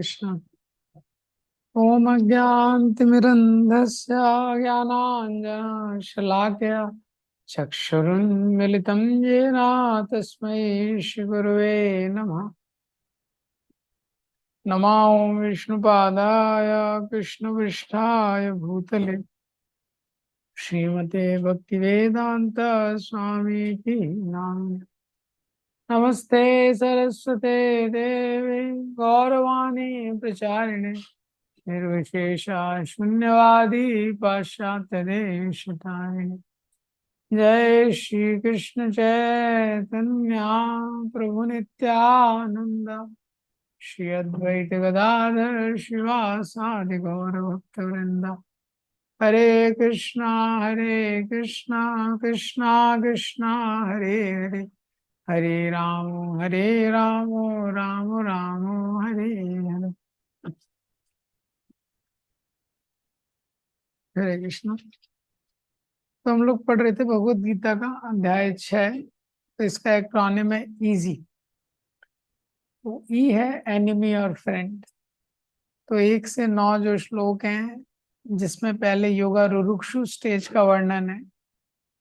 कृष्ण। ओम अज्ञानतिमिरन्धस्य ज्ञानाञ्जनशलाकया चक्षुरुन्मिलितं येन तस्मै श्रीगुरवे नमः। नमो विष्णुपादाय कृष्णपृष्ठाय भूतले श्रीमते भक्तिवेदांत स्वामी की नाम। नमस्ते सरस्वते देवे गौरवाणी प्रचारिणे निर्विशेषा शून्यवादी पाश्चात्य देशतारिणे। जय श्री कृष्ण चैतन्य प्रभु नित्यानंद श्री अद्वैत गदाधर शिवासादि गौर भक्तवृंद। हरे कृष्णा कृष्णा कृष्णा हरे हरे, हरे राम राम राम हरे हरे। हरे कृष्णा। तो हम लोग पढ़ रहे थे भगवत गीता का अध्याय 6। तो इसका एक्रोनिम है इजी। तो ई है एनिमी और फ्रेंड। तो 1 से 9 जो श्लोक हैं, जिसमें पहले योगा रुरुक्षु स्टेज का वर्णन है,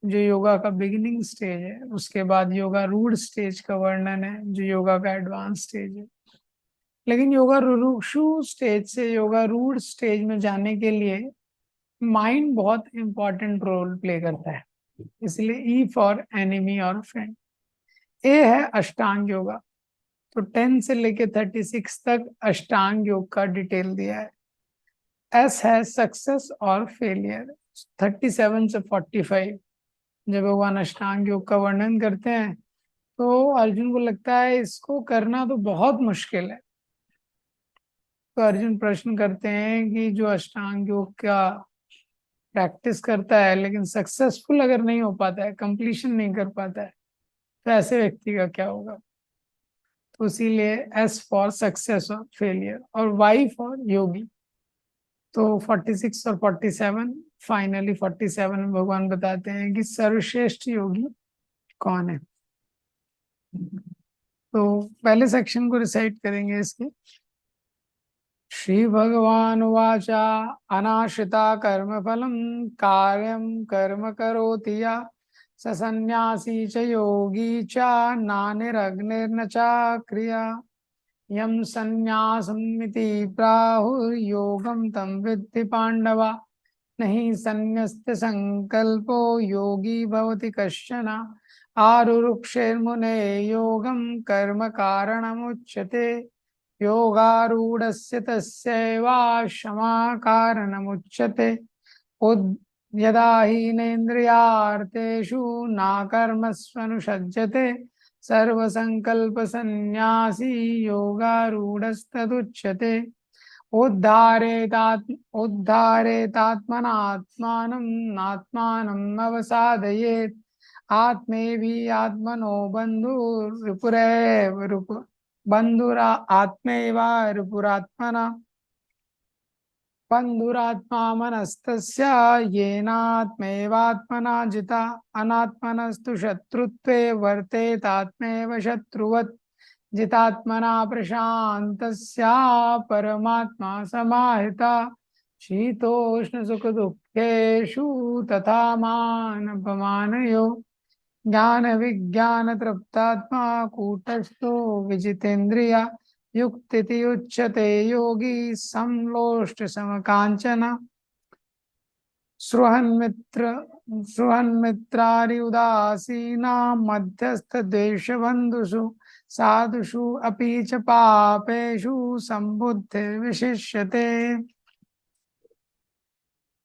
जो योगा का बिगिनिंग स्टेज है। उसके बाद योगा रूढ़ स्टेज का वर्णन है, जो योगा का एडवांस स्टेज है। लेकिन योगा रुरुक्षु स्टेज से योगा रूढ़ स्टेज में जाने के लिए माइंड बहुत इंपॉर्टेंट रोल प्ले करता है। इसलिए ई फॉर एनिमी और फ्रेंड। ए है अष्टांग योगा। तो 10 से लेके 36 तक अष्टांग योग का डिटेल दिया है। एस है सक्सेस और फेलियर। 37 से 45 जब भगवान अष्टांग योग का वर्णन करते हैं तो अर्जुन को लगता है इसको करना तो बहुत मुश्किल है। तो अर्जुन प्रश्न करते हैं कि जो अष्टांग योग का प्रैक्टिस करता है लेकिन सक्सेसफुल अगर नहीं हो पाता है, कंप्लीशन नहीं कर पाता है, तो ऐसे व्यक्ति का क्या होगा। तो इसीलिए एस फॉर सक्सेस और फेलियर और वाई फॉर योगी। तो 46 और 47, फाइनली 47 में भगवान बताते हैं कि सर्वश्रेष्ठ योगी कौन है। तो पहले सेक्शन को रिसाइट करेंगे इसके। श्री भगवान वाचा अनाश्रिता कर्म फलम कार्यम कर्म करोति या स सन्यासी च योगी च नानिरग्निर्न च क्रिया यम संन्यासमिति प्राहुर्योगं तं विद्धि पांडवा नहीं संन्यस्त संकल्पो योगी भवति कश्चन आरुरुक्षेर्मुने योगं कर्म कारणमुच्यते योगारूढस्य तस्यैवाशमा कारणमुच्यते उद यदा हीनेन्द्रियार्थेषु नाकर्मस्वनुषज्यते सर्वसंकल्पसन्न्यासी योगारूढस्तदुच्यते उद्धारेतात्मनात्मानं नात्मानम् अवसादयेत् आत्मेवि आत्मनो बन्धुरिपुरेव बन्धुरा आत्मैवा रिपुरात्मना बन्धुरात्मा मनस्तस्य येनात्मैवात्मना जिता अनात्मनस्तु शत्रुत्वे वर्तेतात्मैव शत्रुवत् जितात्मना प्रशान्तस्य परमात्मा समाहिता शीतोष्ण सुख दुःखेषु तथा मानपमानयो ज्ञान विज्ञान तृप्तात्मा कूटस्थो विजितेन्द्रिया युक्तिति उच्यते योगी समलोष्ट समकांचन सृहन्मित्रारि उदासीना मध्यस्थ द्वेष बंधुषु साधुषु अपि च पापेषु संबुद्धिर्विशिष्यते।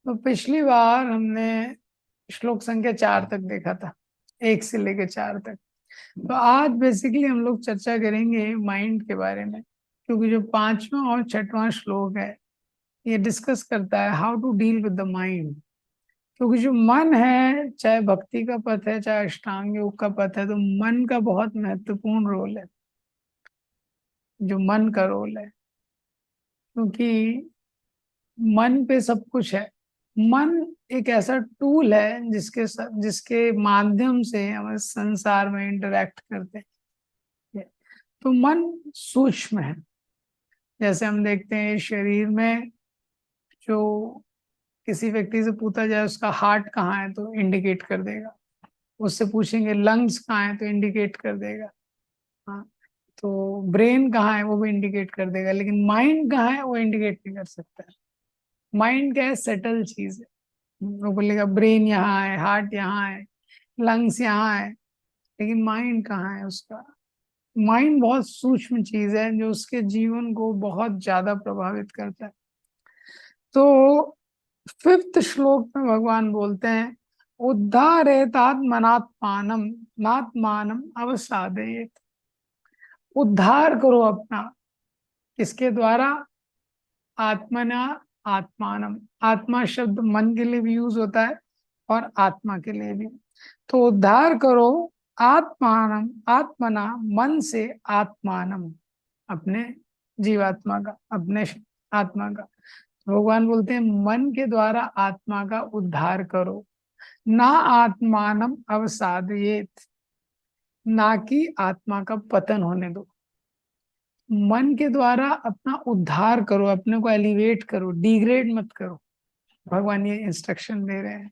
तो पिछली बार हमने श्लोक संख्या 4 तक देखा था, 1 से लेकर 4 तक। तो आज बेसिकली हम लोग चर्चा करेंगे माइंड के बारे में, क्योंकि जो 5वां और 6वां श्लोक है ये डिस्कस करता है how to deal with the mind. क्योंकि जो मन है, चाहे भक्ति का पथ है चाहे अष्टांग योग का पथ है, तो मन का बहुत महत्वपूर्ण रोल है। जो मन का रोल है, क्योंकि मन पे सब कुछ है। मन एक ऐसा टूल है जिसके माध्यम से हम इस संसार में इंटरेक्ट करते हैं। तो मन सूक्ष्म है। जैसे हम देखते हैं शरीर में, जो किसी व्यक्ति से पूछा जाए उसका हार्ट कहाँ है तो इंडिकेट कर देगा, उससे पूछेंगे लंग्स कहाँ है तो इंडिकेट कर देगा, हाँ, तो ब्रेन कहाँ है वो भी इंडिकेट कर देगा, लेकिन माइंड कहाँ है वो इंडिकेट नहीं कर सकता है। माइंड क्या है, सेटल चीज है। वो बोलेगा ब्रेन यहाँ है, हार्ट यहाँ है, लंग्स यहाँ है, लेकिन माइंड कहाँ है उसका। माइंड बहुत सूक्ष्म चीज है जो उसके जीवन को बहुत ज्यादा प्रभावित करता है। तो 5th श्लोक में भगवान बोलते हैं, उद्धारेतात्मनात्मानम नात्मानम अवसादयेत। उद्धार करो अपना, किसके द्वारा, आत्मना आत्मानम। आत्मा शब्द मन के लिए भी यूज होता है और आत्मा के लिए भी। तो उद्धार करो आत्मानम, आत्मना, मन से, आत्मानम, अपने जीवात्मा का, अपने आत्मा का। भगवान बोलते हैं मन के द्वारा आत्मा का उद्धार करो, ना आत्मानम अवसादयेत, ना कि आत्मा का पतन होने दो। मन के द्वारा अपना उद्धार करो, अपने को एलिवेट करो, डिग्रेड मत करो। भगवान ये इंस्ट्रक्शन दे रहे हैं।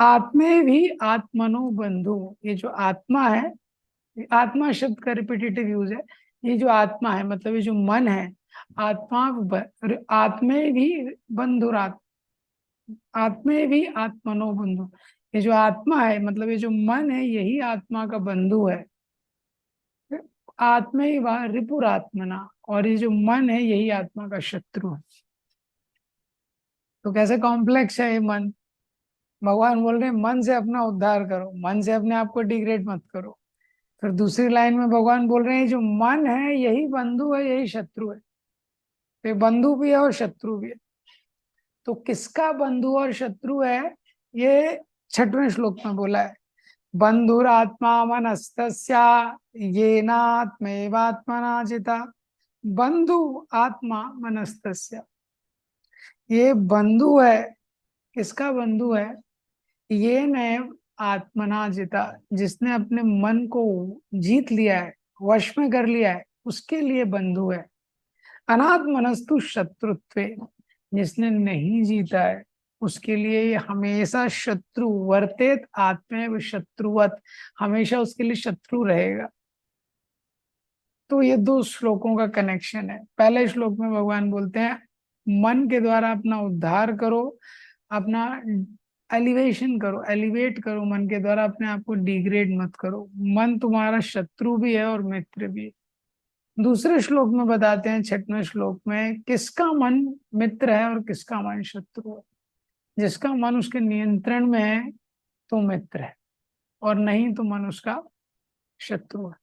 आत्मे भी आत्मनो बंधु, ये जो आत्मा है, आत्मा शब्द का रिपीटेटिव यूज है। ये जो आत्मा है मतलब ये जो मन है, आत्मा आत्मे भी बंधुरात, आत्मे भी आत्मनो बंधु। ये जो आत्मा है मतलब ये जो मन है यही आत्मा का बंधु है। आत्मा ही रिपुरात्मना, और ये जो मन है यही आत्मा का शत्रु है। तो कैसे कॉम्प्लेक्स है ये मन। भगवान बोल रहे हैं मन से अपना उद्धार करो, मन से अपने आप को डिग्रेड मत करो। फिर दूसरी लाइन में भगवान बोल रहे हैं जो मन है यही बंधु है, यही शत्रु है। तो ये बंधु भी है और शत्रु भी है। तो किसका बंधु और शत्रु है, ये 6वें श्लोक में बोला है। बंधुरात्मा मनस्तस्या येनात्मैवात्मना जिता। बंधु आत्मा मनस्तस्या, ये बंधु है। किसका बंधु है, ये नैव आत्मना जिता, जिसने अपने मन को जीत लिया है, वश में कर लिया है, उसके लिए बंधु है। अनात्मनस्तु शत्रुत्वे, जिसने नहीं जीता है उसके लिए ये हमेशा शत्रु, वर्तेत आत्मेव शत्रुवत, हमेशा उसके लिए शत्रु रहेगा। तो ये 2 श्लोकों का कनेक्शन है। पहले श्लोक में भगवान बोलते हैं मन के द्वारा अपना उद्धार करो, अपना एलिवेशन करो, एलिवेट करो मन के द्वारा, अपने आप को डिग्रेड मत करो। मन तुम्हारा शत्रु भी है और मित्र भी है। दूसरे श्लोक में बताते हैं 6वें श्लोक में किसका मन मित्र है और किसका मन शत्रु है। जिसका मन उसके नियंत्रण में है तो मित्र है, और नहीं तो मन उसका शत्रु है।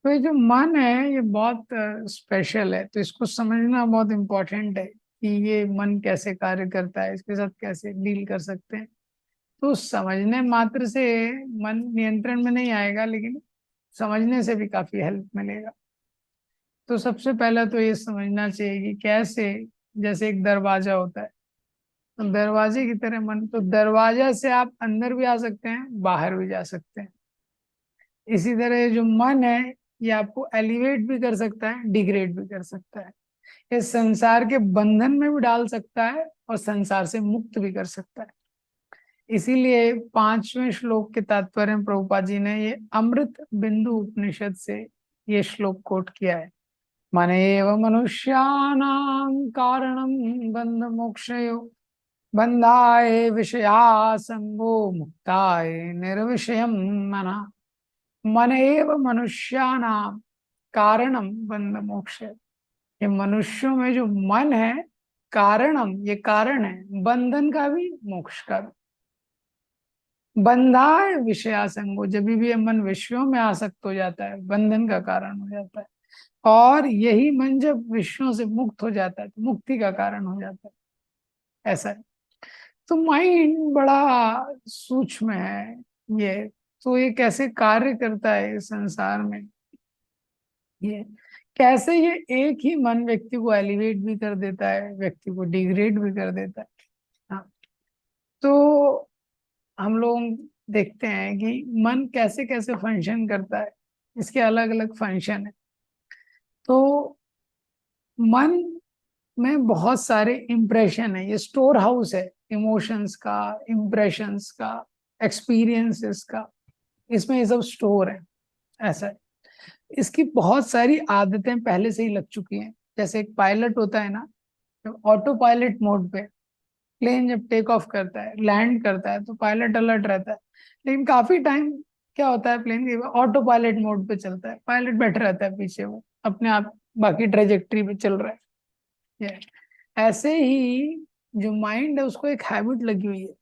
तो ये जो मन है ये बहुत स्पेशल है, तो इसको समझना बहुत इम्पोर्टेंट है कि ये मन कैसे कार्य करता है, इसके साथ कैसे डील कर सकते हैं। तो समझने मात्र से मन नियंत्रण में नहीं आएगा, लेकिन समझने से भी काफी हेल्प मिलेगा। तो सबसे पहला तो ये समझना चाहिए कि कैसे, जैसे एक दरवाजा होता है, तो दरवाजे की तरह मन, तो दरवाजा से आप अंदर भी आ सकते हैं, बाहर भी जा सकते हैं। इसी तरह ये जो मन है ये आपको एलिवेट भी कर सकता है, डिग्रेड भी कर सकता है। ये संसार के बंधन में भी डाल सकता है और संसार से मुक्त भी कर सकता है। इसीलिए 5वें श्लोक के तात्पर्य में प्रभुपाद जी ने ये अमृत बिंदु उपनिषद से ये श्लोक कोट किया है। माने एव मनुष्याणां कारणं बंध मोक्षयो, बंधाय विषयासंगो मुक्ताय निर्विषयं मना। मन एव मनुष्याणां कारणम बंध मोक्ष। ये मनुष्यों में जो मन है, कारणम, ये कारण है बंधन का भी मोक्ष का भी। बंधाय विषयासंगो, जब भी ये मन विषयों में आसक्त हो जाता है बंधन का कारण हो जाता है, और यही मन जब विषयों से मुक्त हो जाता है तो मुक्ति का कारण हो जाता है। ऐसा है। तो माइंड बड़ा सूक्ष्म है ये। तो ये कैसे कार्य करता है इस संसार में, ये कैसे ये एक ही मन व्यक्ति को एलिवेट भी कर देता है, व्यक्ति को डिग्रेड भी कर देता है। हाँ, तो हम लोग देखते हैं कि मन कैसे कैसे फंक्शन करता है, इसके अलग अलग फंक्शन है। तो मन में बहुत सारे इम्प्रेशन है, ये स्टोर हाउस है इमोशंस का, इम्प्रेशंस का, एक्सपीरियंसेस का, इसमें ये सब स्टोर है। ऐसा है, इसकी बहुत सारी आदतें पहले से ही लग चुकी हैं। जैसे एक पायलट होता है ना, ऑटो पायलट मोड पे प्लेन जब टेक ऑफ करता है, लैंड करता है, तो पायलट अलर्ट रहता है। लेकिन काफी टाइम क्या होता है, प्लेन ऑटो पायलट मोड पे चलता है, पायलट बैठा रहता है पीछे, वो अपने आप बाकी ट्रेजेक्ट्री पे चल रहा है। ये ऐसे ही जो माइंड है उसको एक हैबिट लगी हुई है,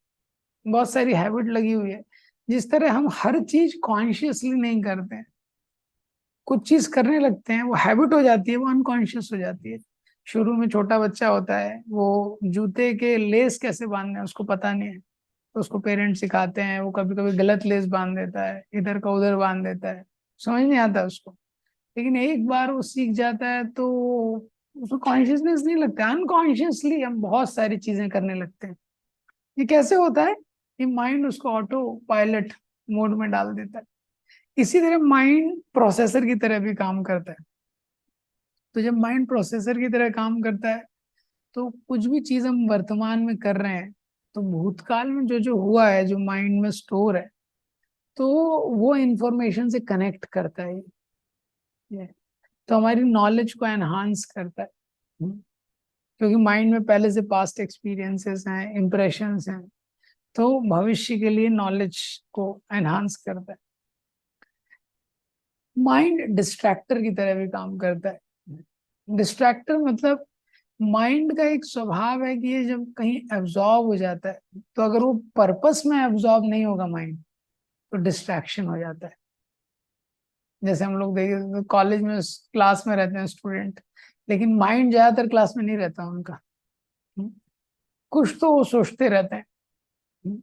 बहुत सारी हैबिट लगी हुई है। जिस तरह हम हर चीज कॉन्शियसली नहीं करते हैं, कुछ चीज करने लगते हैं, वो हैबिट हो जाती है, वो अनकॉन्शियस हो जाती है। शुरू में छोटा बच्चा होता है, वो जूते के लेस कैसे बांधने हैं उसको पता नहीं है, तो उसको पेरेंट्स सिखाते हैं, वो कभी कभी गलत लेस बांध देता है, इधर का उधर बांध देता है, समझ नहीं आता उसको। लेकिन एक बार वो सीख जाता है तो उसको कॉन्शियसनेस नहीं लगता, अनकॉन्शियसली हम बहुत सारी चीजें करने लगते हैं। ये कैसे होता है, कि माइंड उसको ऑटो पायलट मोड में डाल देता है। इसी तरह माइंड प्रोसेसर की तरह भी काम करता है। तो जब माइंड प्रोसेसर की तरह काम करता है, तो कुछ भी चीज हम वर्तमान में कर रहे हैं, तो भूतकाल में जो जो हुआ है, जो माइंड में स्टोर है, तो वो इंफॉर्मेशन से कनेक्ट करता है ये। तो हमारी नॉलेज को एनहांस करता है। क्योंकि माइंड में पहले से पास्ट एक्सपीरियंसेस हैं, इम्प्रेशंस हैं, तो भविष्य के लिए नॉलेज को एनहांस करता है। माइंड डिस्ट्रैक्टर की तरह भी काम करता है। डिस्ट्रैक्टर मतलब माइंड का एक स्वभाव है कि ये जब कहीं एब्जॉर्ब हो जाता है, तो अगर वो पर्पस में एब्जॉर्ब नहीं होगा माइंड, तो डिस्ट्रैक्शन हो जाता है। जैसे हम लोग देखे कॉलेज में क्लास में रहते हैं स्टूडेंट, लेकिन माइंड ज्यादातर क्लास में नहीं रहता उनका। हम्म, कुछ तो वो सोचते रहते हैं। हम्म,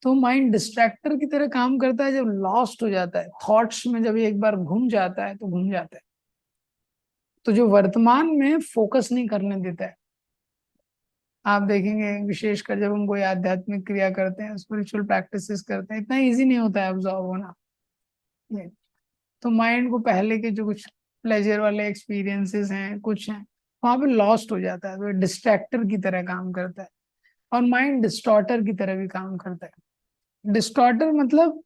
तो माइंड डिस्ट्रैक्टर की तरह काम करता है, जब लॉस्ट हो जाता है थॉट्स में, जब ये एक बार घूम जाता है तो घूम जाता है, तो जो वर्तमान में फोकस नहीं करने देता है। आप देखेंगे विशेषकर जब हम कोई आध्यात्मिक क्रिया करते हैं, स्पिरिचुअल प्रैक्टिसेस करते हैं, इतना इजी नहीं होता है ऑब्जॉर्व होना। ये तो माइंड को पहले के जो कुछ प्लेजर वाले एक्सपीरियंसेस हैं, कुछ हैं, वहां पे लॉस्ट हो जाता है, तो डिस्ट्रैक्टर की तरह काम करता है। और माइंड डिस्टॉर्टर की तरह भी काम करता है। डिस्टॉर्टर मतलब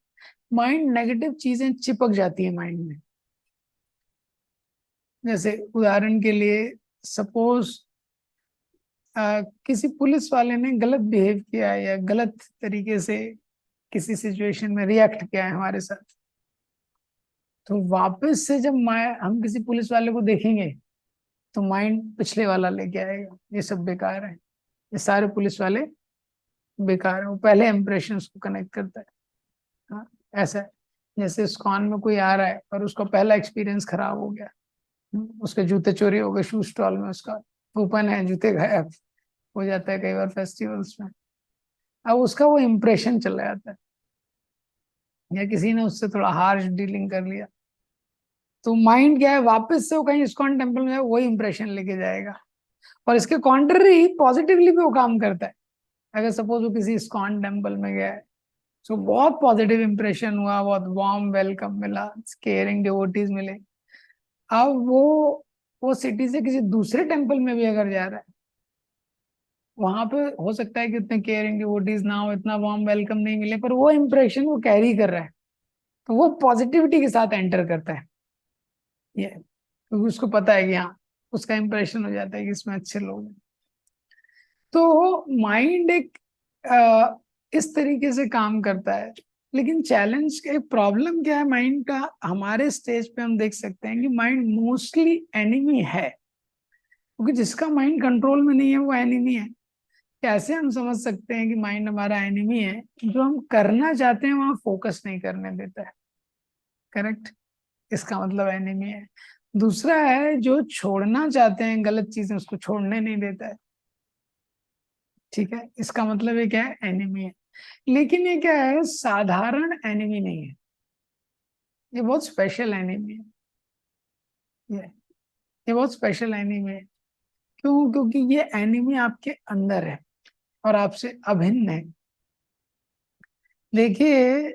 माइंड नेगेटिव चीजें चिपक जाती है माइंड में। जैसे उदाहरण के लिए, सपोज किसी पुलिस वाले ने गलत बिहेव किया है, या गलत तरीके से किसी सिचुएशन में रिएक्ट किया है हमारे साथ, तो वापस से जब हम किसी पुलिस वाले को देखेंगे, तो माइंड पिछले वाला लेके आएगा, ये सब बेकार है, ये सारे पुलिस वाले बेकार है, वो पहले इंप्रेशन को कनेक्ट करता है। हाँ, ऐसा है। जैसे इस्कॉन में कोई आ रहा है और उसका पहला एक्सपीरियंस खराब हो गया, उसके जूते चोरी हो गए शू स्टॉल में, उसका कूपन है, जूते गायब हो जाता है कई बार फेस्टिवल्स में। अब उसका वो इम्प्रेशन चला जाता है, या किसी ने उससे थोड़ा हार्श डीलिंग कर लिया, तो माइंड क्या है, वापस से वो कहीं इस्कॉन टेम्पल में वही इंप्रेशन लेके जाएगा। और इसके कॉन्ट्ररी पॉजिटिवली भी वो काम करता है। अगर सपोज वो किसी इस्कॉन टेम्पल में गया है, तो बहुत पॉजिटिव इंप्रेशन हुआ, बहुत वार्म वेलकम मिला, केयरिंग डिवोटीज मिले। अब वो सिटी से किसी दूसरे टेम्पल में भी अगर जा रहा है, वहां पे हो सकता है कि उतने केयरिंग डिवोटीज ना हो, इतना वार्म वेलकम नहीं मिले, पर वो इंप्रेशन वो कैरी कर रहा है, तो वो पॉजिटिविटी के साथ एंटर करता है ये, क्योंकि उसको पता है कि हाँ, उसका इंप्रेशन हो जाता है कि इसमें अच्छे लोग हैं। तो माइंड एक इस तरीके से काम करता है। लेकिन चैलेंज का प्रॉब्लम क्या है माइंड का, हमारे स्टेज पे हम देख सकते हैं कि माइंड मोस्टली एनिमी है, क्योंकि जिसका माइंड कंट्रोल में नहीं है वो एनिमी है। कैसे हम समझ सकते हैं कि माइंड हमारा एनिमी है, जो हम करना चाहते हैं वहां फोकस नहीं करने देता है। करेक्ट, इसका मतलब एनिमी है। दूसरा है, जो छोड़ना चाहते हैं गलत चीजें, उसको छोड़ने नहीं देता है। ठीक है, इसका मतलब ये क्या है, एनिमी है। लेकिन ये क्या है, साधारण एनिमी नहीं है, ये बहुत स्पेशल एनिमी है। ये ये बहुत स्पेशल एनिमी है। क्यों? क्योंकि ये एनिमी आपके अंदर है और आपसे अभिन्न है। देखिए,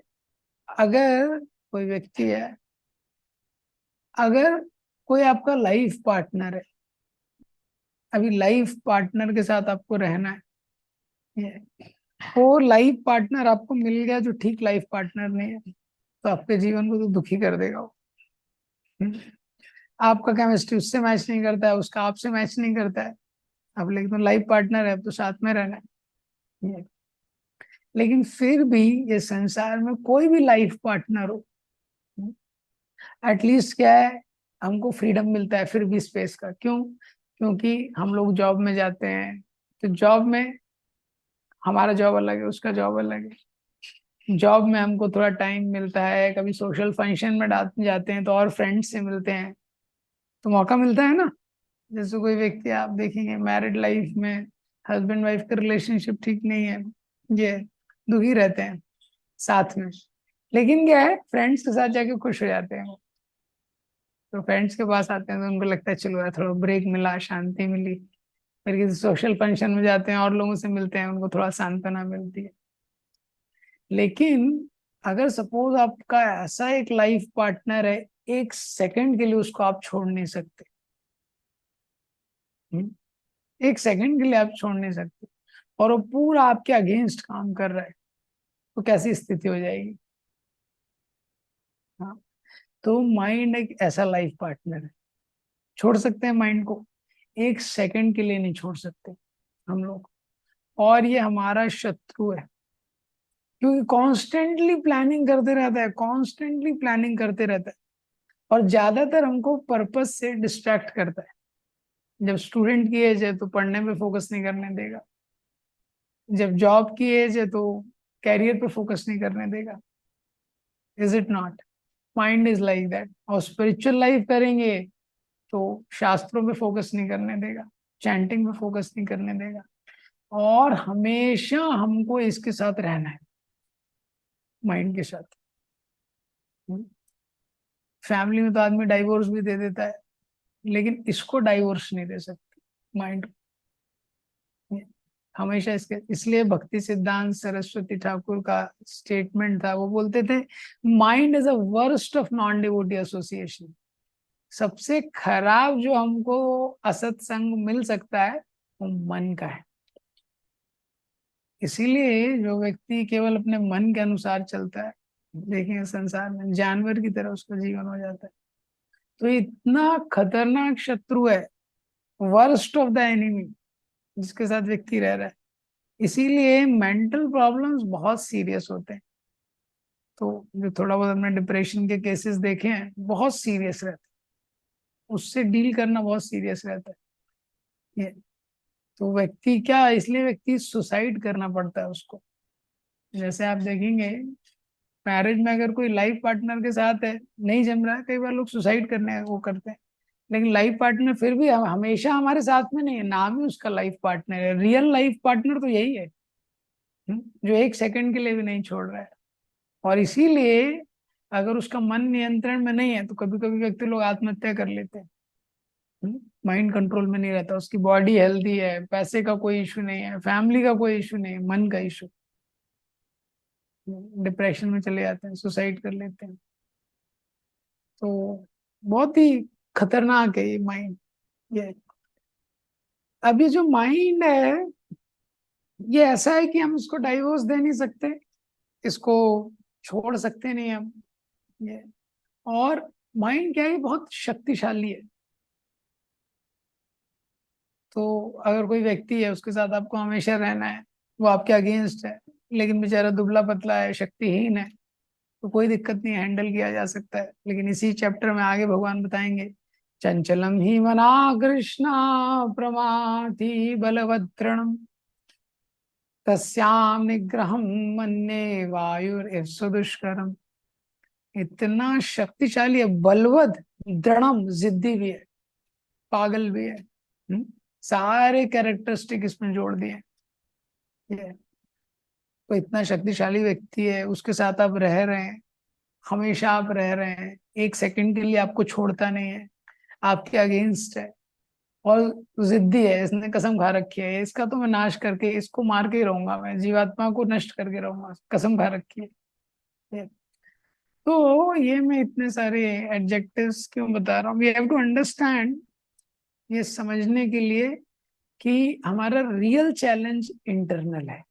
अगर कोई व्यक्ति है, अगर कोई आपका लाइफ पार्टनर है, अभी लाइफ पार्टनर के साथ आपको रहना है, ये वो लाइफ पार्टनर आपको मिल गया जो ठीक लाइफ पार्टनर नहीं है, तो आपके जीवन को तो दुखी कर देगा वो। हम्म। आपका केमिस्ट्री उससे मैच नहीं करता है, उसका आपसे मैच नहीं करता है, अब लेकिन तो लाइफ पार्टनर है, अब तो साथ में रहना है ये। लेकिन फिर भी ये संसार में कोई भी लाइफ पार्टनर हो, एटलीस्ट क्या है, हमको फ्रीडम मिलता है फिर भी स्पेस का। क्यों? क्योंकि हम लोग जॉब में जाते हैं, तो जॉब में हमारा जॉब अलग है, उसका जॉब अलग है। जॉब में हमको थोड़ा टाइम मिलता है, कभी सोशल फंक्शन में जाते हैं तो और फ्रेंड्स से मिलते हैं, तो मौका मिलता है ना। जैसे कोई व्यक्ति आप देखेंगे मैरिड लाइफ में, हस्बैंड वाइफ का रिलेशनशिप ठीक नहीं है, ये दुखी रहते हैं साथ में, लेकिन क्या है, फ्रेंड्स के साथ जाके खुश हो जाते हैं वो। तो फ्रेंड्स के पास आते हैं तो उनको लगता है चलो यार थोड़ा ब्रेक मिला, शांति मिली। फिर किसी सोशल फंक्शन में जाते हैं और लोगों से मिलते हैं, उनको थोड़ा सांत्वना मिलती है। लेकिन अगर सपोज आपका ऐसा एक लाइफ पार्टनर है, एक सेकंड के लिए उसको आप छोड़ नहीं सकते। हम्म? एक सेकंड के लिए आप छोड़ नहीं सकते, और वो पूरा आपके अगेंस्ट काम कर रहा है, तो कैसी स्थिति हो जाएगी। हाँ, तो माइंड एक ऐसा लाइफ पार्टनर है, छोड़ सकते हैं माइंड को, एक सेकंड के लिए नहीं छोड़ सकते हम लोग। और ये हमारा शत्रु है, क्योंकि कॉन्स्टेंटली प्लानिंग करते रहता है, कॉन्स्टेंटली प्लानिंग करते रहता है, और ज्यादातर हमको पर्पस से डिस्ट्रैक्ट करता है। जब स्टूडेंट की एज है तो पढ़ने पे फोकस नहीं करने देगा, जब जॉब की एज है तो कैरियर पे फोकस नहीं करने देगा। Is it not? Mind is like that. और स्पिरिचुअल लाइफ करेंगे तो शास्त्रों पे फोकस नहीं करने देगा, चैंटिंग पे फोकस नहीं करने देगा, और हमेशा हमको इसके साथ रहना है, माइंड के साथ। फैमिली में तो आदमी डाइवोर्स भी दे देता है, लेकिन इसको डाइवोर्स नहीं दे सकते, माइंड। हमेशा इसके, इसलिए भक्ति सिद्धांत सरस्वती ठाकुर का स्टेटमेंट था, वो बोलते थे mind is a worst of non devotee association. सबसे खराब जो हमको असत्संग मिल सकता है वो मन का है। इसीलिए जो व्यक्ति केवल अपने मन के अनुसार चलता है, देखें संसार में जानवर की तरह उसका जीवन हो जाता है। तो इतना खतरनाक शत्रु है, वर्स्ट ऑफ द एनिमी, जिसके साथ व्यक्ति रह रहा है। इसीलिए मेंटल प्रॉब्लम्स बहुत सीरियस होते हैं। तो जो थोड़ा बहुत हमने डिप्रेशन के केसेस देखे हैं, बहुत सीरियस रहते हैं, उससे डील करना बहुत सीरियस रहता है ये। तो व्यक्ति क्या, इसलिए व्यक्ति सुसाइड करना पड़ता है उसको। जैसे आप देखेंगे मैरिज में अगर कोई लाइफ पार्टनर के साथ है, नहीं जम रहा है, कई बार लोग सुसाइड करने वो करते हैं। लेकिन लाइफ पार्टनर फिर भी हमेशा हमारे साथ में नहीं है, नाम ही उसका लाइफ पार्टनर है। रियल लाइफ पार्टनर तो यही है, जो एक सेकंड के लिए भी नहीं छोड़ रहा है। और इसीलिए अगर उसका मन नियंत्रण में नहीं है तो कभी कभी व्यक्ति लोग आत्महत्या कर लेते हैं। माइंड कंट्रोल में नहीं रहता, उसकी बॉडी हेल्दी है, पैसे का कोई इशू नहीं है, फैमिली का कोई इशू नहीं है, मन का इशू, डिप्रेशन में चले जाते हैं, सुसाइड कर लेते हैं। तो बहुत ही खतरनाक है ये माइंड। ये अभी जो माइंड है, ये ऐसा है कि हम इसको डाइवोर्स दे नहीं सकते, इसको छोड़ सकते नहीं हम ये। और माइंड क्या है, बहुत शक्तिशाली है। तो अगर कोई व्यक्ति है उसके साथ आपको हमेशा रहना है, वो आपके अगेंस्ट है, लेकिन बेचारा दुबला पतला है, शक्तिहीन है, तो कोई दिक्कत नहीं, हैंडल किया जा सकता है। लेकिन इसी चैप्टर में आगे भगवान बताएंगे, चंचलम ही मना कृष्णा प्रमाथि बलवत्रणम तस्याम निग्रहम मन्ये वायुर सुदुष्करम। इतना शक्तिशाली है, बलवद, दृढ़म, जिद्दी भी है, पागल भी है। सारे कैरेक्टरिस्टिक इसमें जोड़ दिए। ये तो इतना शक्तिशाली व्यक्ति है, उसके साथ आप रह रहे हैं, हमेशा आप रह रहे हैं, एक सेकंड के लिए आपको छोड़ता नहीं है, आपके अगेंस्ट है, और जिद्दी है, इसने कसम खा रखी है इसका तो मैं नाश करके, इसको मार के ही रहूंगा, मैं जीवात्मा को नष्ट करके रहूंगा, कसम खा रखी है ये। तो ये मैं इतने सारे एडजेक्टिव्स क्यों बता रहा हूँ, वी हैव टू अंडरस्टैंड, ये समझने के लिए कि हमारा रियल चैलेंज इंटरनल है।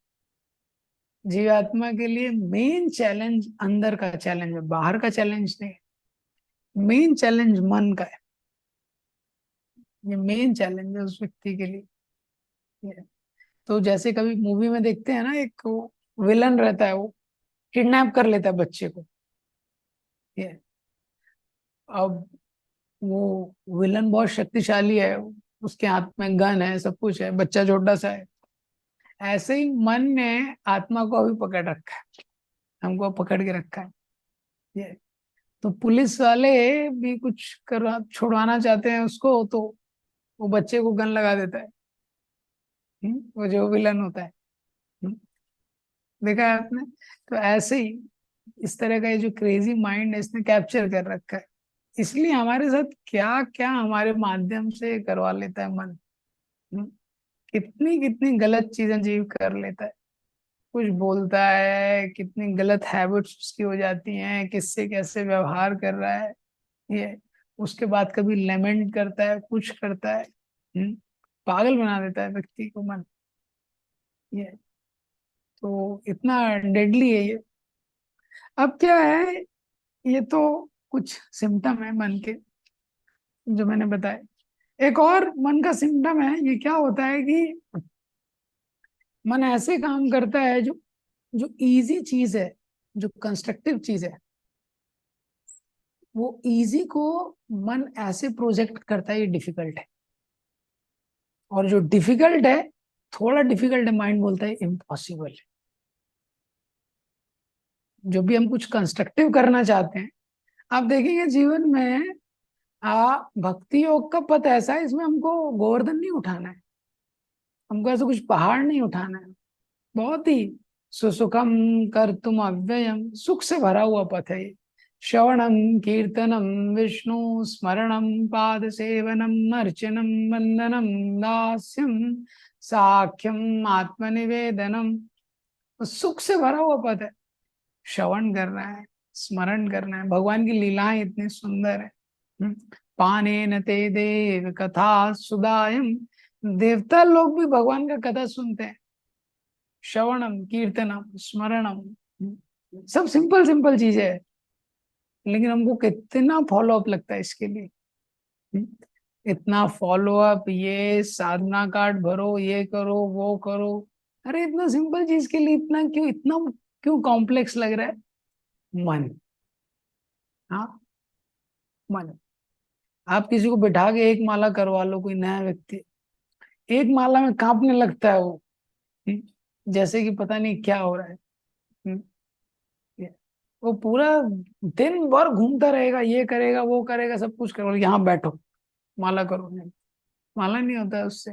जीवात्मा के लिए मेन चैलेंज अंदर का चैलेंज है, बाहर का चैलेंज नहीं है। मेन चैलेंज मन का है, ये मेन चैलेंज है उस व्यक्ति के लिए। ये। तो जैसे कभी मूवी में देखते हैं ना, एक विलन रहता है, वो किडनैप कर लेता है बच्चे को। ये। अब वो विलन बहुत शक्तिशाली है, उसके हाथ में गन है, सब कुछ है, बच्चा छोटा सा है। ऐसे ही मन ने आत्मा को अभी पकड़ रखा है, हमको पकड़ के रखा है। ये। तो पुलिस वाले भी कुछ करवा छुड़वाना चाहते हैं उसको, तो वो बच्चे को गन लगा देता है। वो जो विलन होता है। हम्म, देखा है आपने? तो ऐसे ही इस तरह का ये जो क्रेजी माइंड है, इसने कैप्चर कर रखा है। इसलिए हमारे साथ क्या क्या हमारे माध्यम से करवा लेता है मन। हम्म, कितनी कितनी गलत चीजें जीव कर लेता है। कुछ बोलता है, कितनी गलत हैबिट्स उसकी हो जाती हैं, किससे कैसे व्यवहार कर रहा है। ये। उसके बाद कभी लेमेंट करता है, कुछ करता है। पागल बना देता है व्यक्ति को मन। ये। तो इतना डेडली है ये। अब क्या है, ये तो कुछ सिम्टम है मन के जो मैंने बताया। एक और मन का सिम्टम है, ये क्या होता है कि मन ऐसे काम करता है जो जो इजी चीज है, जो कंस्ट्रक्टिव चीज है, वो इजी को मन ऐसे प्रोजेक्ट करता है ये डिफिकल्ट है। और जो डिफिकल्ट है, थोड़ा डिफिकल्ट है, माइंड बोलता है इम्पॉसिबल है। जो भी हम कुछ कंस्ट्रक्टिव करना चाहते हैं, आप देखेंगे जीवन में, भक्ति योग का पथ ऐसा है, इसमें हमको गोवर्धन नहीं उठाना है, हमको ऐसा कुछ पहाड़ नहीं उठाना है। बहुत ही सुसुखम कर तुम अव्ययम, सुख से भरा हुआ पथ है ये। श्रवणम कीर्तनम विष्णु स्मरणम पाद सेवनम अर्चनम वंदनम दास्यम साख्यम आत्मनिवेदनम। सुख से भरा हुआ पथ है। श्रवण करना है, स्मरण करना है, भगवान की लीलाएं इतनी सुंदर है। हम्म। पाने न ते देव कथा सुदायम, देवता लोग भी भगवान का कथा सुनते हैं। श्रवणम कीर्तनम स्मरणम, सब सिंपल सिंपल चीजें है, लेकिन हमको कितना फॉलो अप लगता है इसके लिए। हम्म, इतना फॉलो अप, ये साधना कार्ड भरो, ये करो, वो करो। अरे इतना सिंपल चीज के लिए इतना क्यों कॉम्प्लेक्स लग रहा है? मन। हाँ, मन। आप किसी को बिठा के एक माला करवा लो, कोई नया व्यक्ति, एक माला में कांपने लगता है वो। जैसे कि पता नहीं क्या हो रहा है। हम्म, ये- वो पूरा दिन भर घूमता रहेगा, ये करेगा, वो करेगा, सब कुछ करेगा, यहाँ बैठो माला करो। नहीं, माला नहीं होता है उससे।